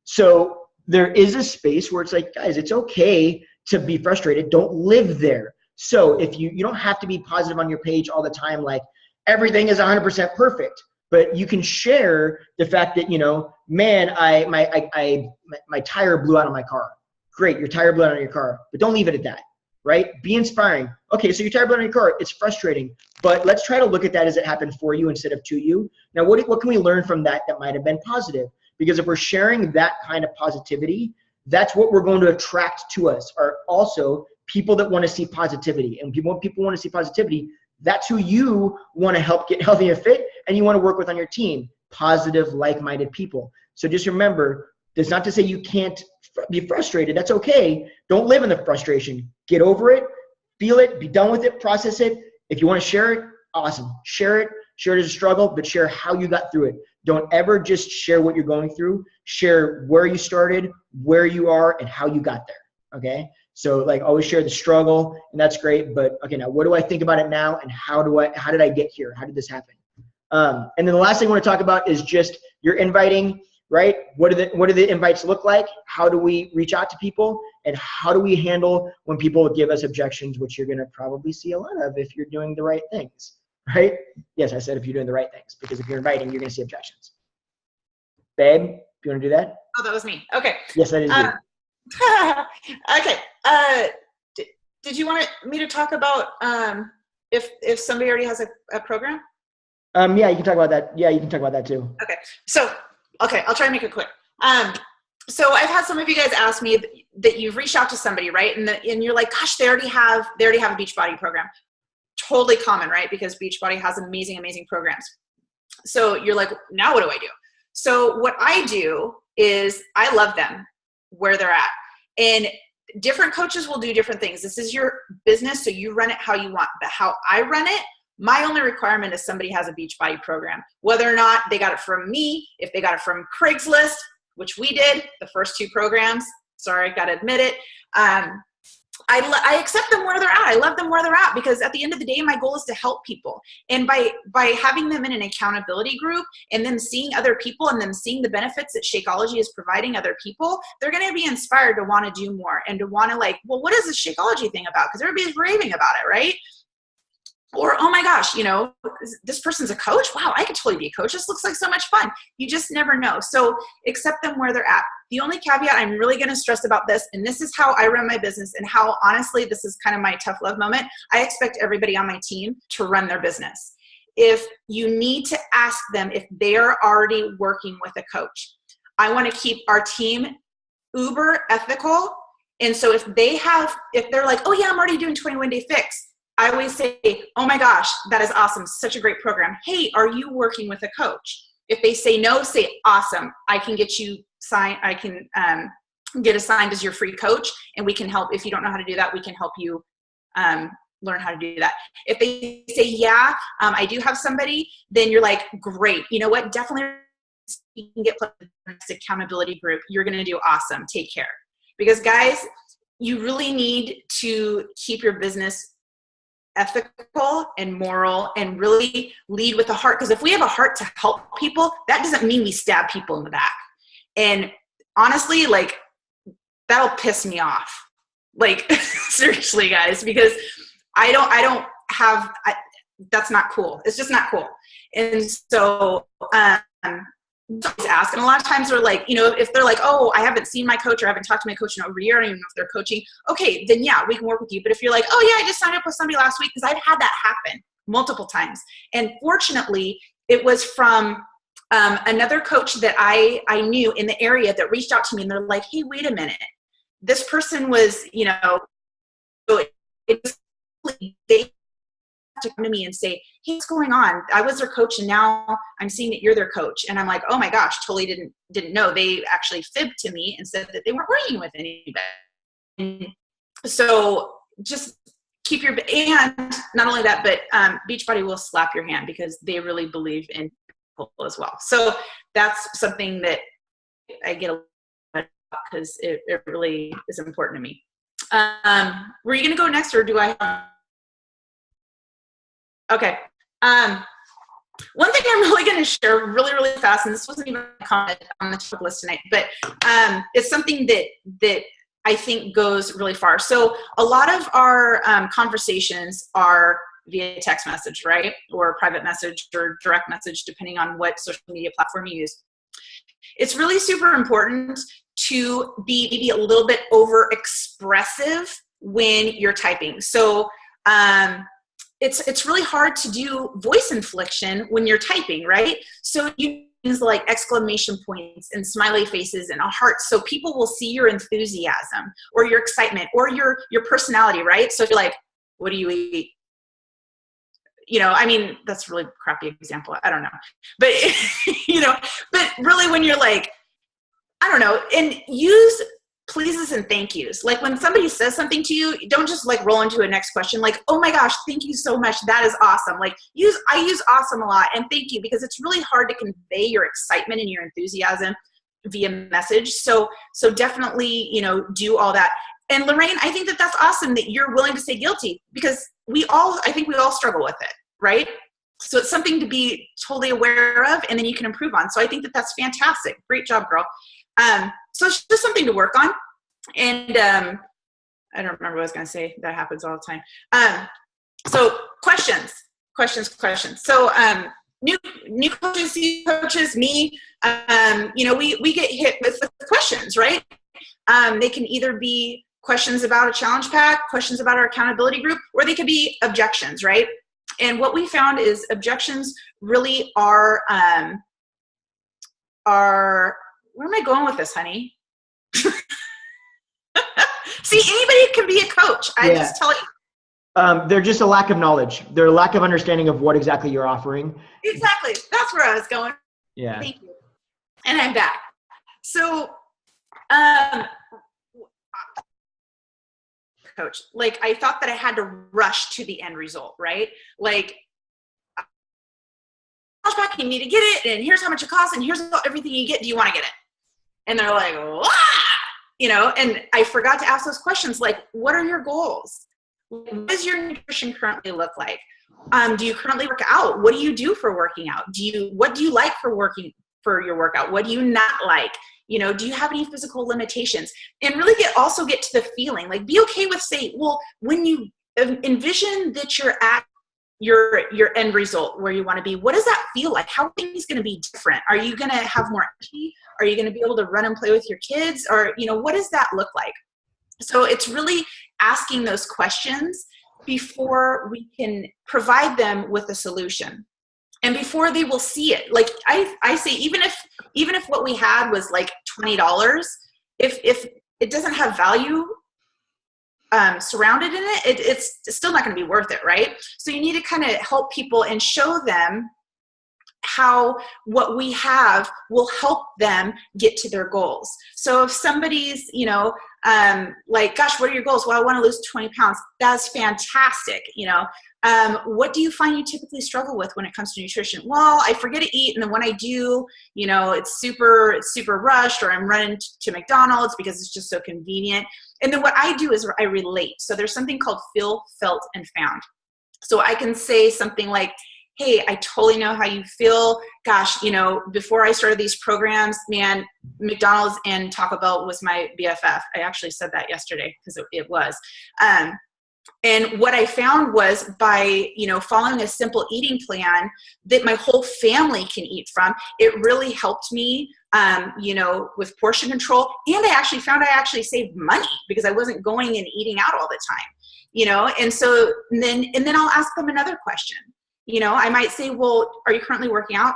So there is a space where it's like, guys, it's okay to be frustrated. Don't live there. So if you don't have to be positive on your page all the time, like everything is 100% perfect. but you can share the fact that, you know, man, my tire blew out on my car. Great, your tire blew out on your car, but don't leave it at that, right? Be inspiring. Okay, so your tire blew out on your car, it's frustrating, but let's try to look at that as it happened for you instead of to you. Now, what can we learn from that might have been positive? Because if we're sharing that kind of positivity, that's what we're going to attract to us, are also people that want to see positivity. And people want to see positivity, that's who you want to help get healthy and fit, and you want to work with on your team. Positive, like-minded people. So just remember, that's not to say you can't be frustrated. That's okay. Don't live in the frustration. Get over it, feel it, be done with it, process it. If you want to share it, awesome. Share it as a struggle, but share how you got through it. Don't ever just share what you're going through. Share where you started, where you are, and how you got there, okay? So like always share the struggle, and that's great, but okay, now what do I think about it now, and how did I get here? How did this happen? And then the last thing I want to talk about is just you're inviting, right? What do the invites look like? How do we reach out to people? And how do we handle when people give us objections, which you're going to probably see a lot of if you're doing the right things, right? Yes, I said if you're doing the right things, because if you're inviting, you're going to see objections. Babe, do you want to do that? Oh, that was me. Okay. Yes, that is you. Okay. Did you want me to talk about if somebody already has a program? Yeah, you can talk about that. Yeah, you can talk about that too. Okay. So, I'll try to make it quick. So I've had some of you guys ask me that you've reached out to somebody, right? And you're like, gosh, they already have a Beachbody program. Totally common, right? Because Beachbody has amazing, amazing programs. So you're like, now what do I do? So what I do is I love them where they're at. And different coaches will do different things. This is your business, so you run it how you want. But how I run it, my only requirement is somebody has a Beachbody program. Whether or not they got it from me, if they got it from Craigslist, which we did, the first 2 programs, sorry, got to admit it. I accept them where they're at. I love them where they're at, because at the end of the day, my goal is to help people. And by having them in an accountability group and then seeing other people and then seeing the benefits that Shakeology is providing other people, they're going to be inspired to want to do more and to want to like, well, what is this Shakeology thing about? Because everybody's raving about it, right? Or, oh my gosh, you know, this person's a coach. Wow, I could totally be a coach. This looks like so much fun. You just never know. So accept them where they're at. The only caveat I'm really going to stress about this, and this is how I run my business and how honestly, this is kind of my tough love moment. I expect everybody on my team to run their business. If you need to ask them if they are already working with a coach, I want to keep our team uber ethical. And so if they're like, oh yeah, I'm already doing 21 Day Fix, I always say, oh my gosh, that is awesome. Such a great program. Hey, are you working with a coach? If they say no, say awesome. I can get you signed. I can get assigned as your free coach, and we can help. If you don't know how to do that, we can help you learn how to do that. If they say, yeah, I do have somebody, then you're like, great. You know what? Definitely you can get put in the next accountability group. You're going to do awesome. Take care. Because guys, you really need to keep your business ethical and moral and really lead with a heart. Because if we have a heart to help people, that doesn't mean we stab people in the back. And honestly, like, that'll piss me off. Like, seriously, guys, because that's not cool. It's just not cool. And so, ask, and a lot of times they're like, you know, if they're like, oh, I haven't seen my coach or I haven't talked to my coach in over a year, I don't even know if they're coaching. Okay, then yeah, we can work with you. But if you're like, oh yeah, I just signed up with somebody last week, because I've had that happen multiple times. And fortunately, it was from another coach that I knew in the area that reached out to me, and they're like, hey, wait a minute. This person was, you know, they to come to me and say, hey, what's going on? I was their coach and now I'm seeing that you're their coach. And I'm like, oh my gosh, totally didn't know. They actually fibbed to me and said that they weren't working with anybody. And so just keep and not only that, but Beachbody will slap your hand because they really believe in people as well. So that's something that I get a lot about because it really is important to me. Were you going to go next, or do I have? Okay. One thing I'm really going to share really, really fast, and this wasn't even a comment on the topic list tonight, but it's something that I think goes really far. So a lot of our conversations are via text message, right? Or private message or direct message, depending on what social media platform you use. It's really super important to be maybe a little bit over expressive when you're typing. So it's really hard to do voice inflection when you're typing, right? So you use like exclamation points and smiley faces and a heart, so people will see your enthusiasm or your excitement or your personality, right? So if you're like, what do you eat? You know, I mean, that's a really crappy example. I don't know. But, you know, but really when you're like, I don't know, and use pleases and thank yous. Like when somebody says something to you, don't just like roll into a next question like, oh my gosh, thank you so much. That is awesome. Like I use awesome a lot and thank you, because it's really hard to convey your excitement and your enthusiasm via message. So definitely, you know, do all that. And Lorraine, I think that that's awesome that you're willing to say guilty, because I think we all struggle with it, right? So it's something to be totally aware of, and then you can improve on. So I think that that's fantastic. Great job, girl. So it's just something to work on. And I don't remember what I was going to say. That happens all the time. So questions. So new coaches, me, you know, we get hit with questions, right? They can either be questions about a challenge pack, questions about our accountability group, or they could be objections, right? And what we found is objections really are where am I going with this, honey? See, anybody can be a coach. I just tell you. They're just a lack of knowledge. They're a lack of understanding of what exactly you're offering. Exactly. That's where I was going. Yeah. Thank you. And I'm back. So, coach, like I thought that I had to rush to the end result, right? Like, you need to get it, and here's how much it costs, and here's everything you get. Do you want to get it? And they're like, wah! You know, and I forgot to ask those questions like, what are your goals? What does your nutrition currently look like? Do you currently work out? What do you do for working out? What do you like for your workout? What do you not like? You know, do you have any physical limitations? And really also get to the feeling, like be okay with saying, well, when you envision that you're at your end result where you want to be, what does that feel like? How are things going to be different? Are you going to have more energy? Are you going to be able to run and play with your kids? Or, you know, what does that look like? So it's really asking those questions before we can provide them with a solution, and before they will see it. Like I say, even if what we had was like $20, if it doesn't have value surrounded in it, it's still not going to be worth it, right? So you need to kind of help people and show them how what we have will help them get to their goals. So if somebody's, you know, like, gosh, what are your goals? Well, I want to lose 20 pounds. That's fantastic. You know, what do you find you typically struggle with when it comes to nutrition? Well, I forget to eat. And then when I do, you know, it's super rushed, or I'm running to McDonald's because it's just so convenient. And then what I do is I relate. So there's something called feel, felt, and found. So I can say something like, hey, I totally know how you feel. Gosh, you know, before I started these programs, man, McDonald's and Taco Bell was my BFF. I actually said that yesterday because it was. And what I found was by, you know, following a simple eating plan that my whole family can eat from, it really helped me, you know, with portion control. And I actually found I actually saved money because I wasn't going and eating out all the time, you know. And so then I'll ask them another question. You know, I might say, well, are you currently working out?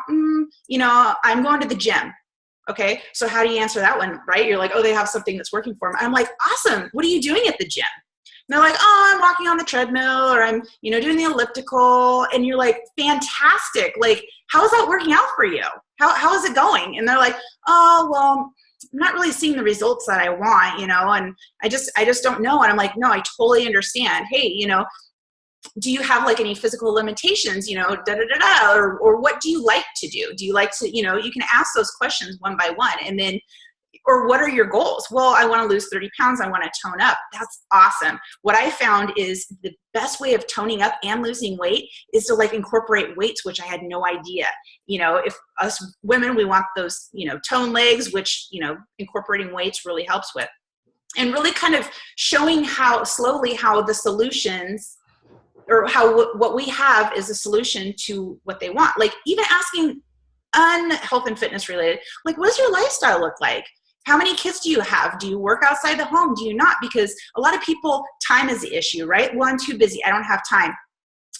You know, I'm going to the gym. Okay, so how do you answer that one, right? You're like, oh, they have something that's working for them. I'm like, awesome. What are you doing at the gym? And they're like, oh, I'm walking on the treadmill, or I'm, you know, doing the elliptical. And you're like, fantastic. Like, how is that working out for you? How is it going? And they're like, oh, well, I'm not really seeing the results that I want, you know, and I just don't know. And I'm like, no, I totally understand. Hey, you know, do you have like any physical limitations, you know, or what do you like to do? Do you like to, you know, you can ask those questions one by one. And then, or what are your goals? Well, I want to lose 30 pounds. I want to tone up. That's awesome. What I found is the best way of toning up and losing weight is to like incorporate weights, which I had no idea. You know, if us women, we want those, you know, toned legs, which, you know, incorporating weights really helps with. And really kind of showing how slowly how the solutions or how what we have is a solution to what they want. Like even asking health and fitness related, like what does your lifestyle look like? How many kids do you have? Do you work outside the home? Do you not? Because a lot of people, time is the issue, right? Well, I'm too busy. I don't have time.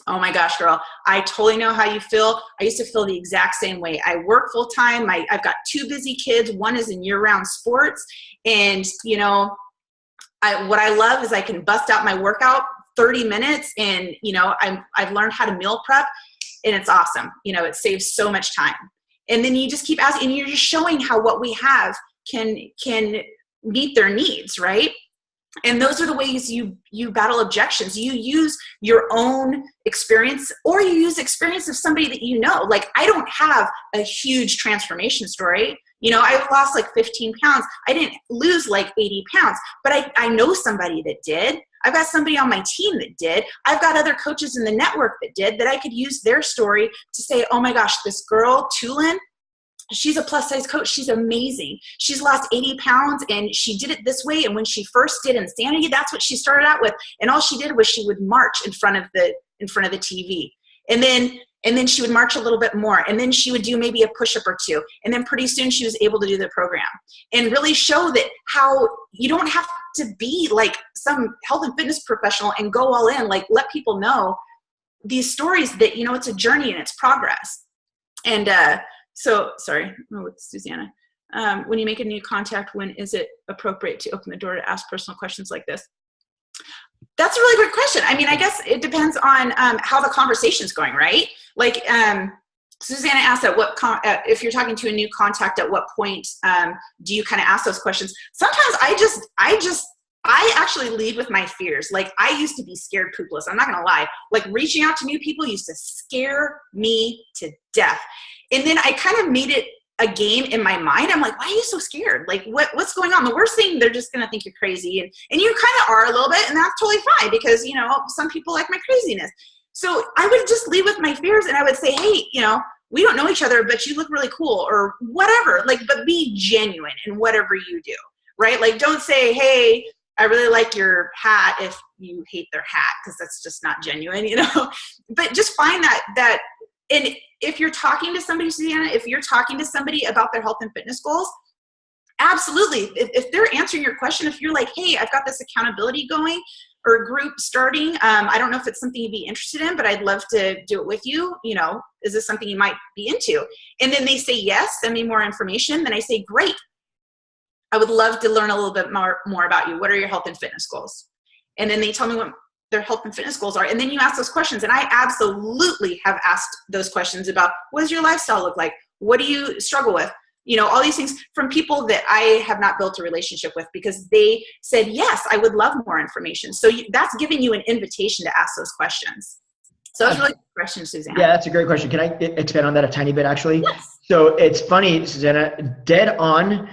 Oh my gosh, girl, I totally know how you feel. I used to feel the exact same way. I work full time. I've got 2 busy kids. One is in year-round sports. And, you know, what I love is I can bust out my workout 30 minutes and, you know, I've learned how to meal prep and it's awesome. You know, it saves so much time. And then you just keep asking and you're just showing how what we have can meet their needs, right? And those are the ways you battle objections. You use your own experience or you use experience of somebody that you know. Like I don't have a huge transformation story. You know, I lost like 15 pounds. I didn't lose like 80 pounds, but I know somebody that did. I've got somebody on my team that did. I've got other coaches in the network that did, that I could use their story to say, oh my gosh, this girl, Tulin, she's a plus size coach. She's amazing. She's lost 80 pounds and she did it this way. And when she first did Insanity, that's what she started out with. And all she did was she would march in front of the TV. And then she would march a little bit more. And then she would do maybe a push-up or 2. And then pretty soon she was able to do the program and really show that how you don't have to be like some health and fitness professional and go all in, like let people know these stories that, you know, it's a journey and it's progress. And, so, sorry, it's Susanna. When you make a new contact, when is it appropriate to open the door to ask personal questions like this? That's a really good question. I mean, I guess it depends on how the conversation's going, right? Like Susanna asked if you're talking to a new contact, at what point do you kind of ask those questions? Sometimes I actually lead with my fears. Like I used to be scared poopless. I'm not going to lie. Like reaching out to new people used to scare me to death. And then I kind of made it a game in my mind. I'm like, why are you so scared? Like what's going on? The worst thing, they're just going to think you're crazy. And you kind of are a little bit, and that's totally fine because, you know, some people like my craziness. So I would just lead with my fears and I would say, hey, you know, we don't know each other, but you look really cool or whatever. Like, but be genuine in whatever you do, right? Like don't say, hey, I really like your hat if you hate their hat, because that's just not genuine, you know, but just find that, and if you're talking to somebody, Susanna, if you're talking to somebody about their health and fitness goals, absolutely. If they're answering your question, if you're like, hey, I've got this accountability going or group starting, I don't know if it's something you'd be interested in, but I'd love to do it with you. You know, is this something you might be into? And then they say, yes, send me more information. Then I say, great. I would love to learn a little bit more about you. What are your health and fitness goals? And then they tell me what their health and fitness goals are. And then you ask those questions. And I absolutely have asked those questions about what does your lifestyle look like? What do you struggle with? You know, all these things from people that I have not built a relationship with because they said, yes, I would love more information. So that's giving you an invitation to ask those questions. So that's a really good question, Susanna. Yeah, that's a great question. Can I expand on that a tiny bit, actually? Yes. So it's funny, Susanna, dead on.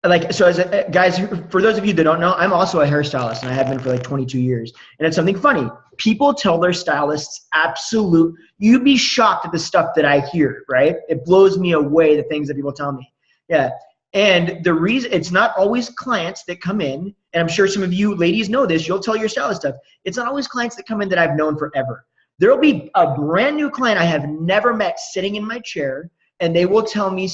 Like, so guys, for those of you that don't know, I'm also a hairstylist and I have been for like 22 years. And it's something funny. People tell their stylists you'd be shocked at the stuff that I hear, right? It blows me away, the things that people tell me. Yeah. And the reason, it's not always clients that come in, and I'm sure some of you ladies know this, you'll tell your stylist stuff. It's not always clients that come in that I've known forever. There'll be a brand new client I have never met sitting in my chair, and they will tell me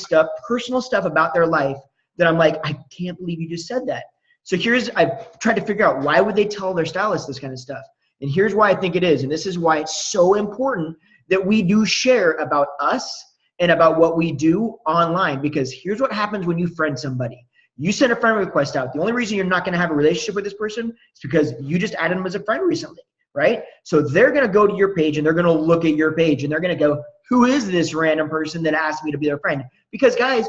personal stuff about their life that I'm like, I can't believe you just said that. So I've tried to figure out why would they tell their stylist this kind of stuff? And here's why I think it is. And this is why it's so important that we do share about us and about what we do online, because here's what happens when you friend somebody. You send a friend request out. The only reason you're not going to have a relationship with this person is because you just added them as a friend recently, right? So they're going to go to your page and they're going to look at your page and they're going to go, who is this random person that asked me to be their friend? Because guys,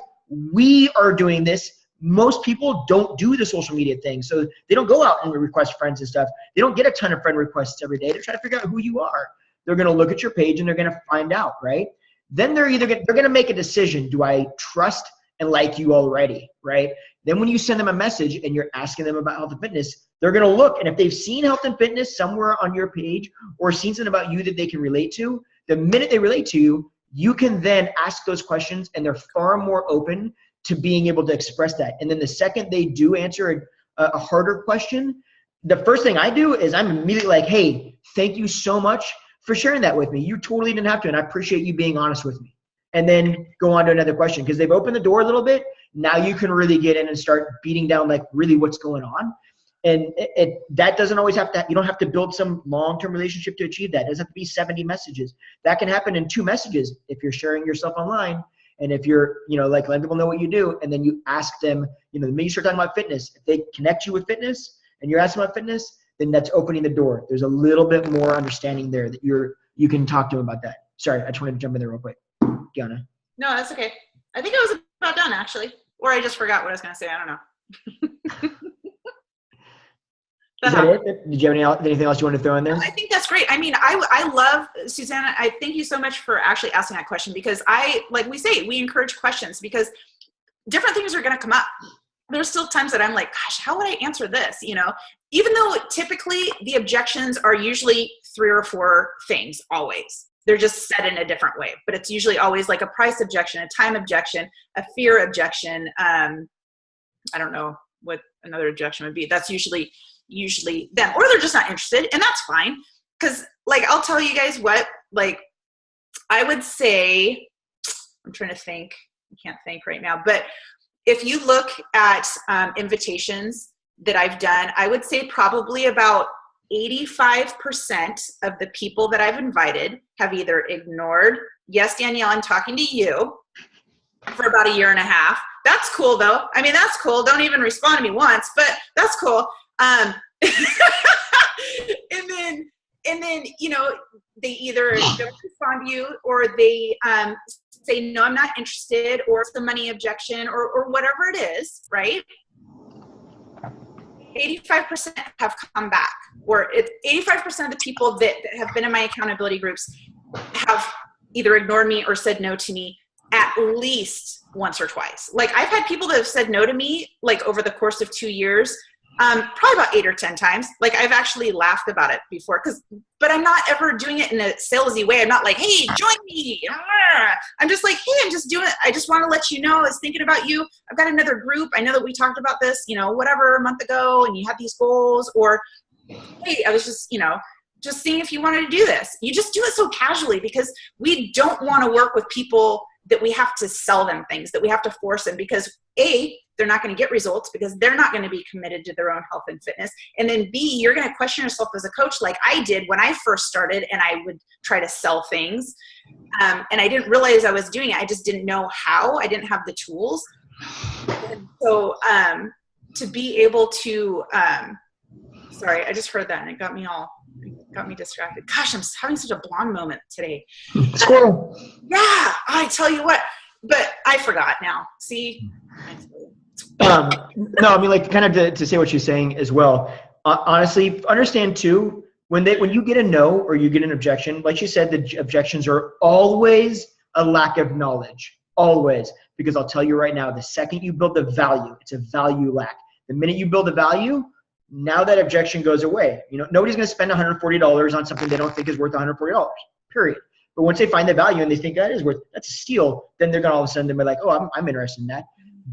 we are doing this. Most people don't do the social media thing. So they don't go out and request friends and stuff. They don't get a ton of friend requests every day. They're trying to figure out who you are. They're going to look at your page and they're going to find out, right? Then they're going to make a decision. Do I trust and like you already, right? Then when you send them a message and you're asking them about health and fitness, they're going to look. And if they've seen health and fitness somewhere on your page or seen something about you that they can relate to, the minute they relate to you, you can then ask those questions and they're far more open to being able to express that. And then the second they do answer a harder question, the first thing I do is I'm immediately like, hey, thank you so much for sharing that with me. You totally didn't have to, and I appreciate you being honest with me. And then go on to another question, because they've opened the door a little bit. Now you can really get in and start beating down like really what's going on. And that doesn't always have to, you don't have to build some long-term relationship to achieve that. It doesn't have to be 70 messages. That can happen in 2 messages if you're sharing yourself online. And if you're, like letting people know what you do, and then you ask them, the minute you start talking about fitness, if they connect you with fitness and you're asking about fitness, then that's opening the door. There's a little bit more understanding there that you can talk to them about that. Sorry, I just wanted to jump in there real quick. Gianna. No, that's okay. I think I was about done actually. Or I just forgot what I was going to say. I don't know. Is that it? Did you have anything else you want to throw in there? I think that's great. I mean, I love, Susanna, I thank you so much for actually asking that question, because like we say, we encourage questions because different things are going to come up. There's still times that I'm like, gosh, how would I answer this? Even though typically the objections are usually 3 or 4 things always. They're just said in a different way, but it's usually always like a price objection, a time objection, a fear objection. I don't know what another objection would be. That's usually them, or they're just not interested, and that's fine. Because like, I'll tell you guys what, like, I would say, I'm trying to think, I can't think right now, but if you look at invitations that I've done, I would say probably about 85% of the people that I've invited have either ignored, yes, Danielle, I'm talking to you, for about 1.5 years. That's cool though. I mean, that's cool. Don't even respond to me once, but that's cool. And then, they either don't respond to you, or they say, no, I'm not interested, or it's a money objection, or whatever it is, right? 85% have come back, or 85% of the people that have been in my accountability groups have either ignored me or said no to me at least once or twice. Like, I've had people that have said no to me, like, over the course of 2 years, probably about 8 or 10 times. Like, I've actually laughed about it before, but I'm not ever doing it in a salesy way. I'm not like, hey, join me. I'm just like, hey, I'm just doing it. I just want to let you know I was thinking about you. I've got another group. I know that we talked about this, whatever, a month ago, and you have these goals, or, hey, I was just, just seeing if you wanted to do this. You just do it so casually, because we don't want to work with people that we have to sell them things, that we have to force them, because A, they're not going to get results because they're not going to be committed to their own health and fitness. And then B, you're going to question yourself as a coach, like I did when I first started, and I would try to sell things. And I didn't realize I was doing it. I just didn't know how. I didn't have the tools. And so to be able to, sorry, I just heard that and it got me distracted. Gosh, I'm having such a blonde moment today. Squirrel. Yeah, I tell you what, but I forgot now. See? No, I mean, like, kind of to say what you're saying as well. Honestly, understand too, when you get a no or you get an objection, like you said, the objections are always a lack of knowledge. Always. Because I'll tell you right now, the second you build the value, it's a value lack. The minute you build the value, now that objection goes away. Nobody's going to spend $140 on something they don't think is worth $140, period. But once they find the value and they think that's a steal, then they're going to all of a sudden be like, oh, I'm interested in that.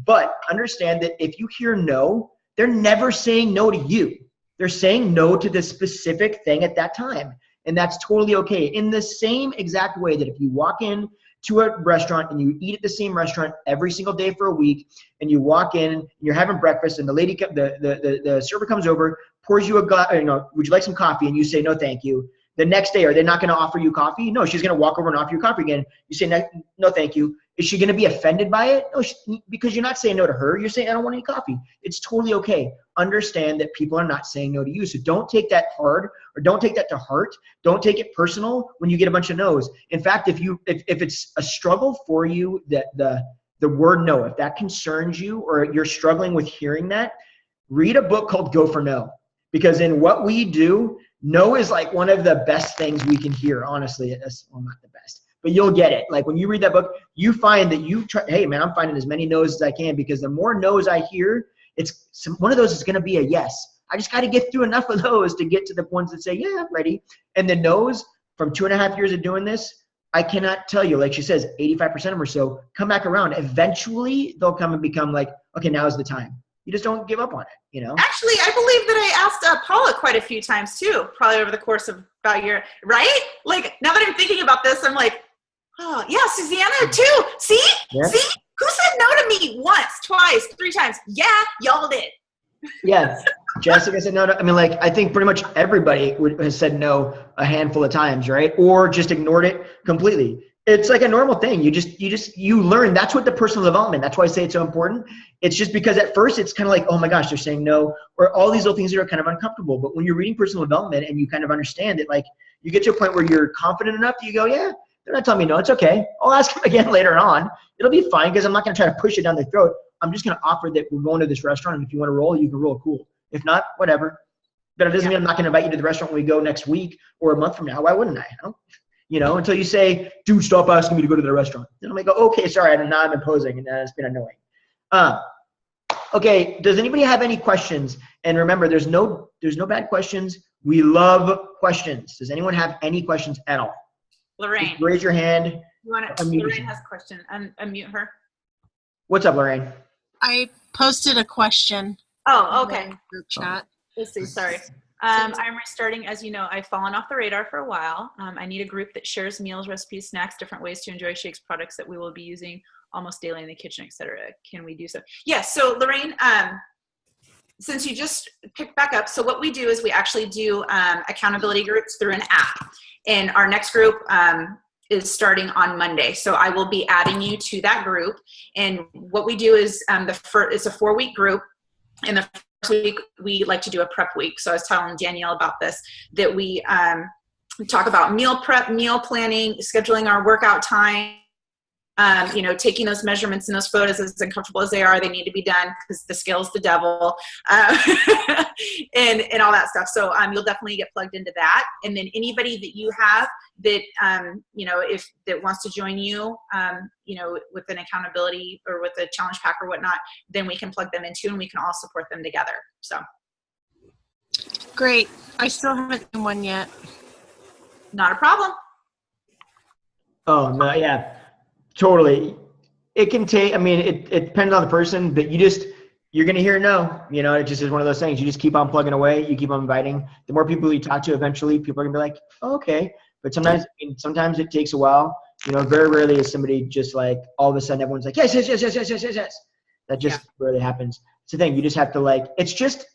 But understand that if you hear no, they're never saying no to you. They're saying no to the specific thing at that time. And that's totally okay. In the same exact way that if you walk in to a restaurant and you eat at the same restaurant every single day for a week, and you walk in and you're having breakfast and the server comes over, pours you a glass, would you like some coffee? And you say, no, thank you. The next day, are they not going to offer you coffee? No, she's going to walk over and offer you coffee again. You say, no, thank you. Is she going to be offended by it? No, because you're not saying no to her. You're saying, I don't want any coffee. It's totally okay. Understand that people are not saying no to you. So don't take that hard, or don't take that to heart. Don't take it personal when you get a bunch of no's. In fact, if it's a struggle for you, that the word no, if that concerns you, or you're struggling with hearing that, read a book called Go for No. Because in what we do, no is like one of the best things we can hear, honestly. Well, not the best, but you'll get it. Like when you read that book, you find that hey man, I'm finding as many no's as I can, because the more no's I hear, one of those is going to be a yes. I just got to get through enough of those to get to the ones that say, yeah, I'm ready. And the no's from 2.5 years of doing this, I cannot tell you, like she says, 85% of them or so come back around. Eventually they'll come and become like, okay, now's the time. you just don't give up on it, you know? Actually, I believe that I asked Paula quite a few times too, probably over the course of about a year, right? Like, now that I'm thinking about this, I'm like, oh, yeah, Susanna too. See? Yeah. See? Who said no to me once, twice, 3 times? Yeah, y'all did. Yeah. Jessica said no. I mean, like, I think pretty much everybody has said no a handful of times, right? Or just ignored it completely. It's like a normal thing. You learn. That's what the personal development. That's why I say it's so important. It's just because at first it's kind of like, oh my gosh, they're saying no, or all these little things that are kind of uncomfortable. But when you're reading personal development and you kind of understand it, like, you get to a point where you're confident enough that you go, yeah, they're not telling me no. It's okay. I'll ask them again later on. It'll be fine because I'm not going to try to push it down their throat. I'm just going to offer that we're going to this restaurant, and if you want to roll, you can roll. Cool. If not, whatever. But it doesn't mean I'm not going to invite you to the restaurant when we go next week or a month from now. Why wouldn't I? You know, until you say, dude, stop asking me to go to the restaurant. Then I'm like, oh, okay, sorry, I'm imposing, and it's been annoying. Okay, does anybody have any questions? And remember, there's no bad questions. We love questions. Does anyone have any questions at all? Lorraine. Just raise your hand. Lorraine has a question. Unmute her. What's up, Lorraine? I posted a question. Oh, okay. In the group chat. Let's see, sorry. I'm restarting. As you know, I've fallen off the radar for a while. I need a group that shares meals, recipes, snacks, different ways to enjoy Shakes products that we will be using almost daily in the kitchen, etc. Can we do so? Yes. Yeah, so Lorraine, since you just picked back up, so what we do is we actually do accountability groups through an app. And our next group is starting on Monday. So I will be adding you to that group. And what we do is it's a 4-week group. And the first week we like to do a prep week. So I was telling Danielle about this, that we talk about meal prep, meal planning, scheduling our workout time, you know, taking those measurements and those photos, as uncomfortable as they are, they need to be done because the scale's the devil, and all that stuff. So you'll definitely get plugged into that. And then anybody that you have that, you know, if that wants to join you, you know, with an accountability or with a challenge pack or whatnot, then we can plug them into and we can all support them together. So. Great. I still haven't done one yet. Not a problem. Oh, no, yeah. Totally. It can take, I mean, it depends on the person, but you're going to hear no. You know, it just is one of those things. You just keep on plugging away. You keep on inviting. The more people you talk to, eventually people are going to be like, oh, okay. But sometimes it takes a while. You know, very rarely is somebody just like, all of a sudden everyone's like, yes. That just rarely happens. It's the thing. You just have to like, it's just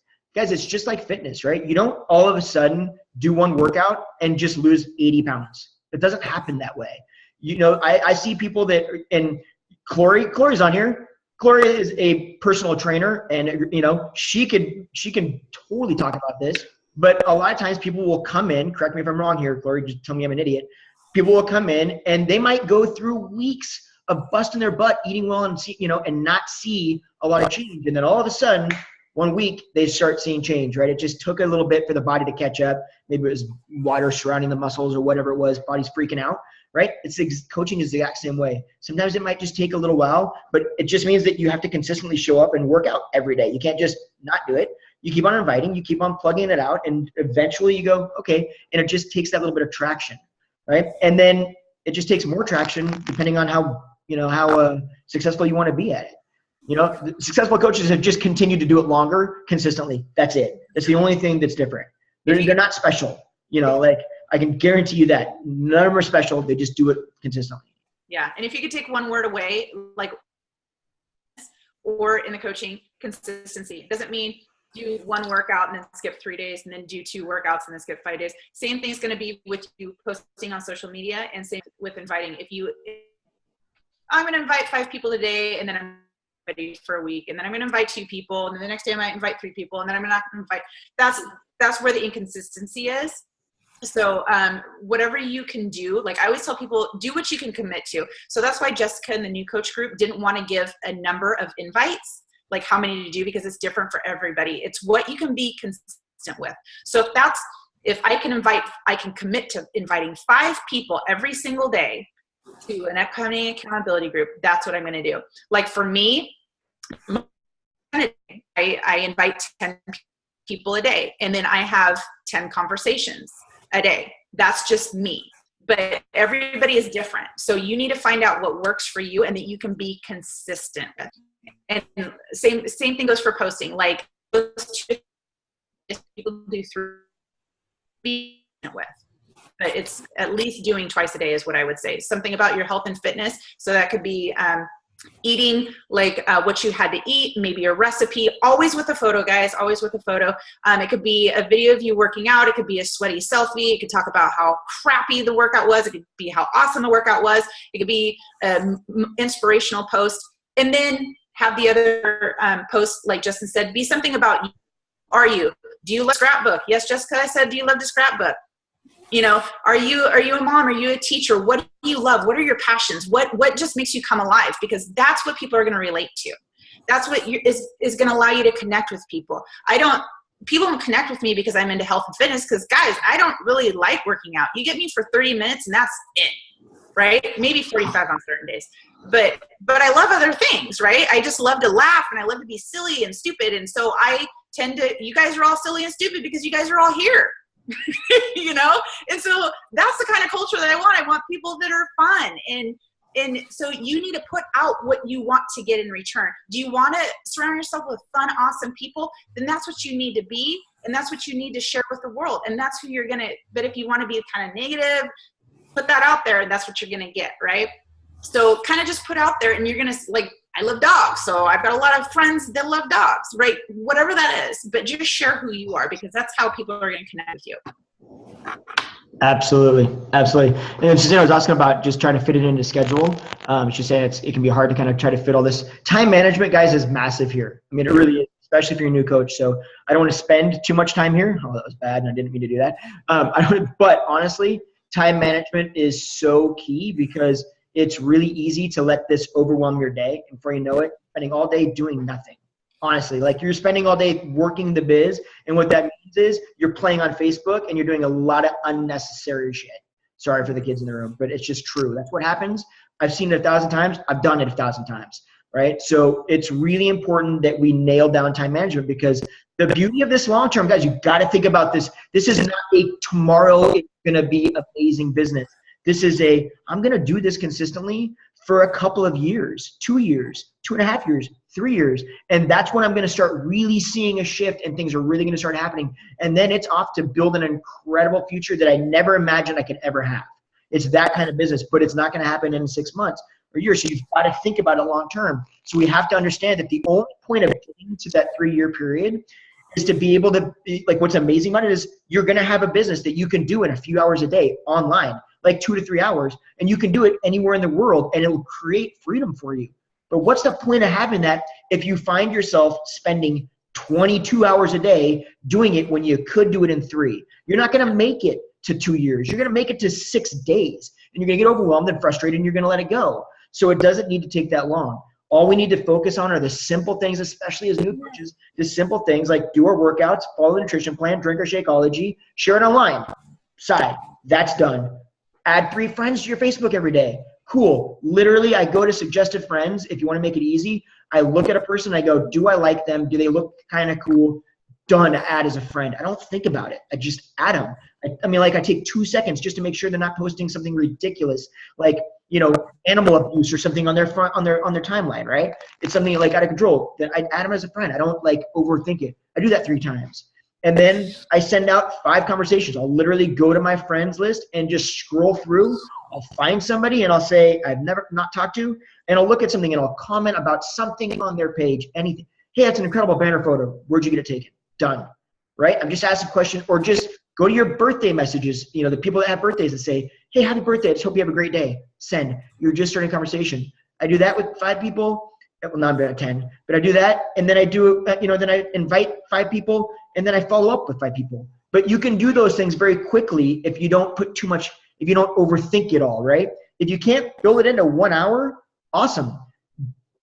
like fitness, right? You don't all of a sudden do one workout and just lose 80 pounds. It doesn't happen that way. You know, I see people that, and Chloe's on here. Chloe is a personal trainer, and you know, she can totally talk about this. But a lot of times people will come in, correct me if I'm wrong here, Chloe, just tell me I'm an idiot. People will come in and they might go through weeks of busting their butt, eating well, and see, you know, and not see a lot of change. And then all of a sudden, one week they start seeing change, right? It just took a little bit for the body to catch up. Maybe it was water surrounding the muscles or whatever it was, body's freaking out. Right? Coaching is the exact same way. Sometimes it might just take a little while, but it just means that you have to consistently show up and work out every day. You can't just not do it. You keep on inviting, you keep on plugging it out, and eventually you go, okay, and it just takes that little bit of traction, right? And then it just takes more traction depending on how successful you want to be at it. You know, the successful coaches have just continued to do it longer, consistently. That's it. That's the only thing that's different. They're not special, you know, like, I can guarantee you that none of them are special. They just do it consistently. Yeah. And if you could take one word away, like, or in the coaching, consistency. It doesn't mean do one workout and then skip 3 days and then do 2 workouts and then skip 5 days. Same thing is going to be with you posting on social media, and same with inviting. I'm going to invite 5 people today, and then I'm ready for a week, and then I'm going to invite 2 people, and then the next day I might invite 3 people, and then I'm not going to invite. That's where the inconsistency is. So whatever you can do, like I always tell people, do what you can commit to. So that's why Jessica and the new coach group didn't want to give a number of invites, like how many to do, because it's different for everybody. It's what you can be consistent with. So if I can commit to inviting 5 people every single day to an upcoming accountability group, that's what I'm going to do. Like for me, I invite 10 people a day, and then I have 10 conversations a day. That's just me. But everybody is different. So you need to find out what works for you and that you can be consistent with. And same thing goes for posting. Like people do through with. But it's at least doing twice a day is what I would say. Something about your health and fitness. So that could be eating, like what you had to eat, maybe a recipe, always with a photo, guys, always with a photo. It could be a video of you working out. It could be a sweaty selfie. It could talk about how crappy the workout was. It could be how awesome the workout was. It could be an inspirational post. And then have the other post, like Justin said, be something about you. Are you? Do you love scrapbook? Yes, Jessica, I said, do you love to scrapbook? You know, are you a mom? Are you a teacher? What do you love? What are your passions? What just makes you come alive? Because that's what people are going to relate to. That's what is going to allow you to connect with people. People don't connect with me because I'm into health and fitness, because guys, I don't really like working out. You get me for 30 minutes and that's it, right? Maybe 45 on certain days. But I love other things, right? I just love to laugh and I love to be silly and stupid. And so I tend to, you guys are all silly and stupid because you guys are all here. You know, and so that's the kind of culture that I want. I want people that are fun, and so you need to put out what you want to get in return. Do you want to surround yourself with fun, awesome people? Then that's what you need to be, and that's what you need to share with the world, and that's who you're gonna. But if you want to be kind of negative, put that out there, and that's what you're gonna get, right? So kind of just put out there, and you're gonna, like, I love dogs, so I've got a lot of friends that love dogs, right? Whatever that is, but just share who you are, because that's how people are going to connect with you. Absolutely. Absolutely. And Suzanne, I was asking about just trying to fit it into schedule. She's saying it can be hard to kind of try to fit all this. Time management, guys, is massive here. I mean, it really is, especially if you're a new coach. So I don't want to spend too much time here. Oh, that was bad, and I didn't mean to do that. But honestly, time management is so key, because it's really easy to let this overwhelm your day. And before you know it, spending all day doing nothing. Honestly, like, you're spending all day working the biz. And what that means is you're playing on Facebook and you're doing a lot of unnecessary shit. Sorry for the kids in the room, but it's just true. That's what happens. I've seen it 1,000 times. I've done it 1,000 times, right? So it's really important that we nail down time management, because the beauty of this long-term, guys, you got to think about this. This is not a tomorrow it's going to be amazing business. This is I'm going to do this consistently for a couple of years, 2 years, 2.5 years, 3 years. And that's when I'm going to start really seeing a shift, and things are really going to start happening. And then it's off to build an incredible future that I never imagined I could ever have. It's that kind of business, but it's not going to happen in 6 months or years. So you've got to think about it long term. So we have to understand that the only point of getting to that 3-year period is to be able to, like, what's amazing about it is you're going to have a business that you can do in a few hours a day online, like 2 to 3 hours, and you can do it anywhere in the world, and it will create freedom for you. But what's the point of having that if you find yourself spending 22 hours a day doing it when you could do it in 3? You're not going to make it to 2 years. You're going to make it to 6 days, and you're going to get overwhelmed and frustrated, and you're going to let it go. So it doesn't need to take that long. All we need to focus on are the simple things, especially as new coaches, the simple things like do our workouts, follow the nutrition plan, drink our Shakeology, share it online. Side, that's done. Add 3 friends to your Facebook every day. Cool. Literally, I go to suggested friends. If you want to make it easy, I look at a person. I go, do I like them? Do they look kind of cool? Done. Add as a friend. I don't think about it. I just add them. I mean, like, I take 2 seconds just to make sure they're not posting something ridiculous, like, you know, animal abuse or something on their timeline, right? It's something like out of control. Then I add them as a friend. I don't, like, overthink it. I do that 3 times. And then I send out 5 conversations. I'll literally go to my friends list and just scroll through. I'll find somebody and I'll say I've never not talked to, and I'll look at something and I'll comment about something on their page, anything. Hey, that's an incredible banner photo. Where'd you get it taken? Done. Right? I'm just asking a question, or just go to your birthday messages, you know, the people that have birthdays, and say, hey, happy birthday. I just hope you have a great day. Send. You're just starting a conversation. I do that with 5 people. Well, not about 10, but I do that, and then I do, then I invite 5 people, and then I follow up with 5 people. But you can do those things very quickly if you don't put too much, if you don't overthink it all, right? If you can't build it into 1 hour, awesome.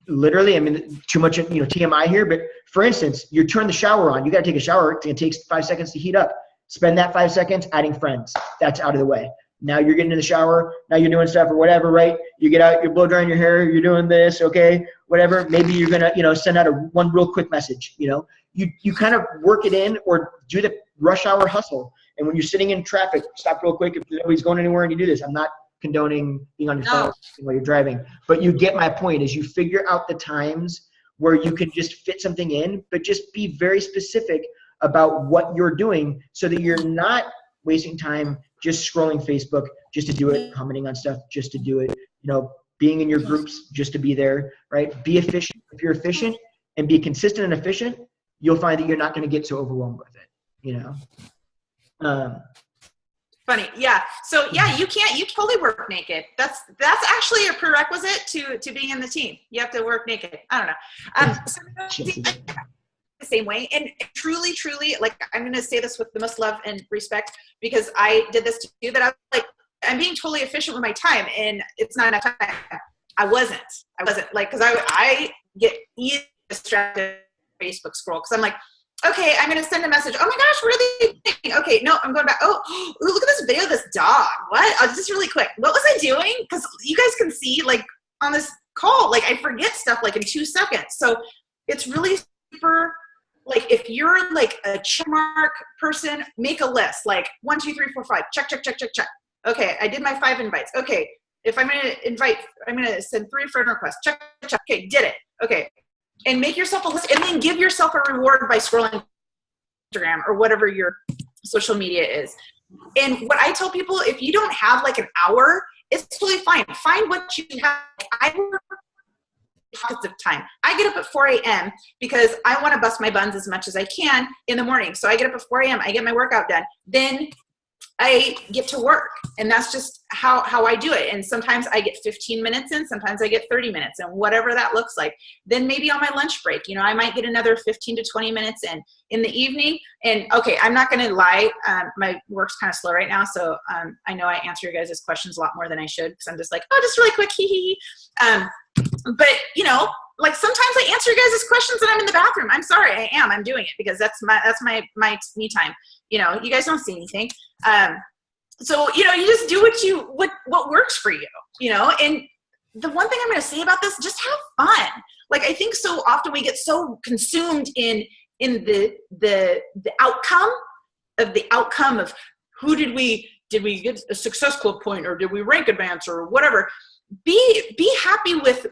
Literally, I mean, too much, TMI here, but for instance, you turn the shower on. You got to take a shower. It takes 5 seconds to heat up. Spend that 5 seconds adding friends. That's out of the way. Now you're getting in the shower. Now you're doing stuff or whatever, right? You get out, you're blow drying your hair. You're doing this, okay, whatever. Maybe you're going to, send out one real quick message, You kind of work it in, or do the rush hour hustle. And when you're sitting in traffic, stop real quick if nobody's going anywhere and you do this. I'm not condoning being on your phone while you're driving. But you get my point, is you figure out the times where you can just fit something in, but just be very specific about what you're doing so that you're not wasting time just scrolling Facebook just to do it, commenting on stuff just to do it, being in your groups just to be there, right? Be efficient. If you're efficient and be consistent and efficient, you'll find that you're not going to get so overwhelmed with it, Funny. Yeah. So yeah, you totally work naked. That's actually a prerequisite to being in the team. You have to work naked. I don't know. The same way. And truly, like, I'm going to say this with the most love and respect, because I did this too, that I was like, I'm being totally efficient with my time, and it's not enough time. I wasn't like, cause I get easily distracted Facebook scroll. Cause I'm like, okay, I'm going to send a message. Oh my gosh, really? Okay, no, I'm going back. Oh, look at this video of this dog. What? Just really quick. What was I doing? Because you guys can see, like, on this call, like, I forget stuff like in 2 seconds. So it's really super, like, if you're like a check mark person, make a list. Like 1, 2, 3, 4, 5. Check. Okay, I did my 5 invites. Okay, if I'm going to invite, I'm going to send 3 friend requests. Check. Okay, did it. Okay. And make yourself a list, and then give yourself a reward by scrolling Instagram or whatever your social media is. And what I tell people, if you don't have like an hour, it's totally fine. Find what you have. I work pockets of time. I get up at 4 a.m. because I want to bust my buns as much as I can in the morning. So I get up at 4 a.m. I get my workout done. Then I get to work, and that's just how I do it. And sometimes I get 15 minutes in, sometimes I get 30 minutes, and whatever that looks like. Then maybe on my lunch break, I might get another 15 to 20 minutes in the evening. And okay, I'm not going to lie. My work's kind of slow right now. So I know I answer your guys' questions a lot more than I should, because I'm just like, oh, just really quick. But like, sometimes I answer your guys' questions and I'm in the bathroom. I'm sorry. I'm doing it because that's my me time. You guys don't see anything. So, you just do what works for you, and the one thing I'm going to say about this, just have fun. Like, I think so often we get so consumed in the outcome of who did we get a success club point, or did we rank advance, or whatever. Be happy with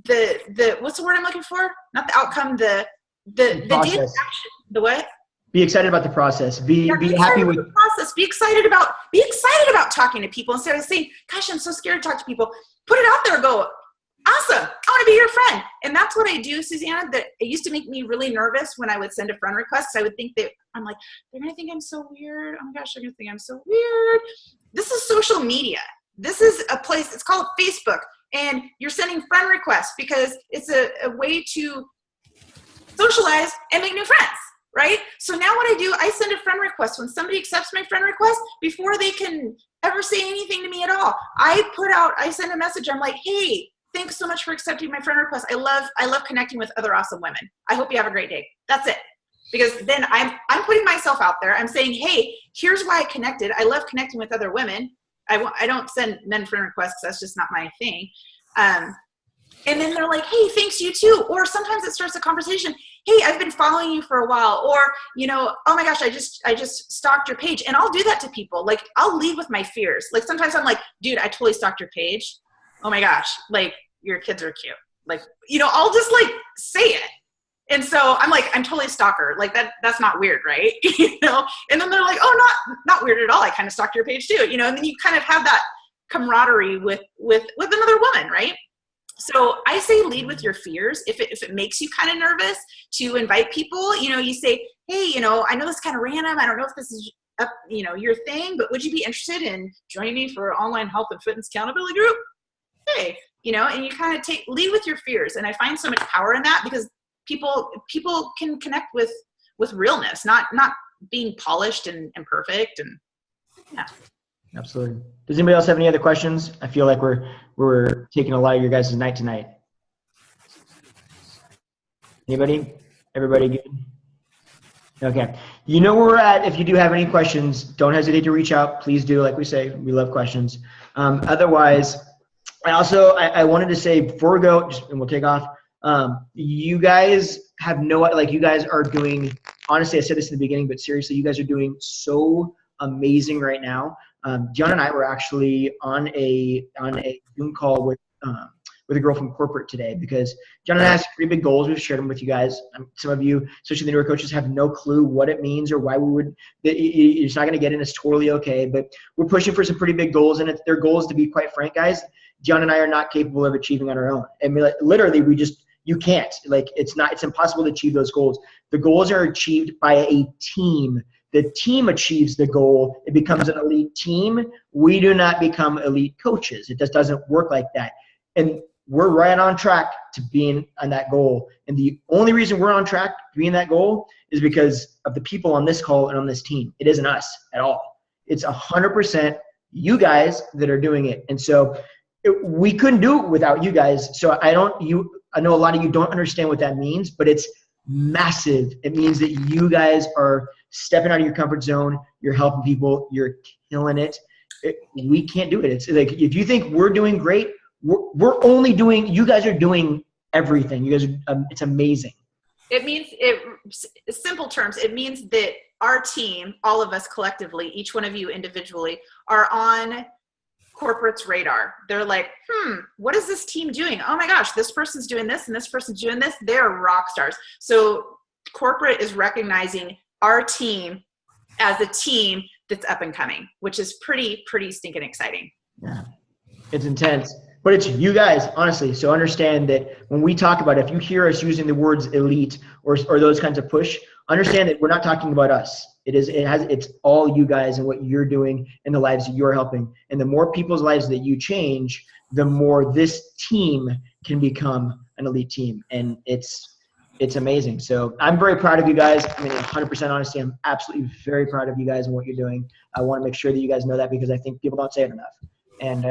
the what's the word I'm looking for? Not the outcome, the daily action. The what? Be excited about the process. Be happy with the process. Be excited about talking to people, instead of saying, gosh, I'm so scared to talk to people. Put it out there. Go, awesome. I want to be your friend. And that's what I do, Susanna. That it used to make me really nervous when I would send a friend request. I would think I'm like, they're going to think I'm so weird. Oh my gosh, they're going to think I'm so weird. This is social media. This is a place, it's called Facebook. And you're sending friend requests because it's a way to socialize and make new friends. Right? So now what I do, I send a friend request. When somebody accepts my friend request, before they can ever say anything to me at all, I send a message. I'm like, hey, thanks so much for accepting my friend request. I love connecting with other awesome women. I hope you have a great day. That's it. Because then I'm putting myself out there. I'm saying, hey, here's why I connected. I love connecting with other women. I don't send men friend requests. That's just not my thing. And then they're like, hey, thanks, you too. Or sometimes it starts a conversation. Hey, I've been following you for a while. Or, oh my gosh, I just stalked your page. And I'll do that to people. Like, I'll lead with my fears. Like, sometimes I'm like, dude, I totally stalked your page. Oh my gosh, like, your kids are cute. Like, I'll just like say it. And so I'm like, I'm totally a stalker. Like, that's not weird, right? And then they're like, oh, not weird at all. I kind of stalked your page too. And then you kind of have that camaraderie with another woman, right? So I say lead with your fears. If it makes you kind of nervous to invite people, you say, hey, I know this is kind of random. I don't know if this is up, your thing, but would you be interested in joining me for an online health and fitness accountability group? Hey, and you kind of lead with your fears. And I find so much power in that, because people can connect with realness, not being polished and perfect. And yeah. Absolutely. Does anybody else have any other questions? I feel like we're taking a lot of your guys' night tonight. Anybody? Everybody good? Okay. You know where we're at. If you do have any questions, don't hesitate to reach out. Please do. Like we say, we love questions. Otherwise, I wanted to say before we go, and we'll take off, you guys have you guys are doing, honestly, I said this in the beginning, but seriously, you guys are doing so amazing right now. John and I were actually on a Zoom call with with a girl from corporate today, because John and I have some pretty big goals. We've shared them with you guys. Some of you, especially the newer coaches, have no clue what it means or why we would. You're just not going to get it. It's totally okay. But we're pushing for some pretty big goals, and their goals, to be quite frank, guys, John and I are not capable of achieving on our own. I mean, like, literally, you can't. Like, it's impossible to achieve those goals. The goals are achieved by a team. The team achieves the goal. It becomes an elite team. We do not become elite coaches. It just doesn't work like that. And we're right on track to being on that goal. And the only reason we're on track to being that goal is because of the people on this call and on this team. It isn't us at all. It's 100% you guys that are doing it. And so we couldn't do it without you guys. So I know a lot of you don't understand what that means, but it's massive. It means that you guys are stepping out of your comfort zone. You're helping people. You're killing it. We can't do it. It's like, if you think we're doing great, we're only doing, you guys are doing everything. You guys are, it's amazing. It means, simple terms, it means that our team, all of us collectively, each one of you individually, are on corporate's radar. They're like, what is this team doing? Oh my gosh, this person's doing this and this person's doing this. They're rock stars. So corporate is recognizing our team as a team that's up and coming, which is pretty stinking exciting. Yeah, it's intense, but it's you guys, honestly. So understand that when we talk about it, if you hear us using the words elite or those kinds of push, understand that we're not talking about us. It's all you guys and what you're doing and the lives that you're helping. And the more people's lives that you change, the more this team can become an elite team. And it's amazing. So I'm very proud of you guys. I mean, 100% honesty, I'm absolutely very proud of you guys and what you're doing. I want to make sure that you guys know that, because I think people don't say it enough. And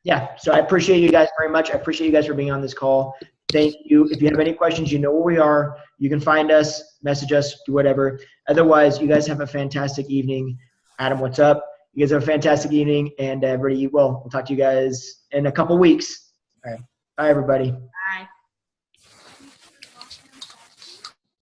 yeah, so I appreciate you guys very much. I appreciate you guys for being on this call. Thank you. If you have any questions, you know where we are. You can find us, message us, do whatever. Otherwise, you guys have a fantastic evening. Adam, what's up? You guys have a fantastic evening, and everybody, we'll talk to you guys in a couple weeks. All right. Bye, everybody. Bye.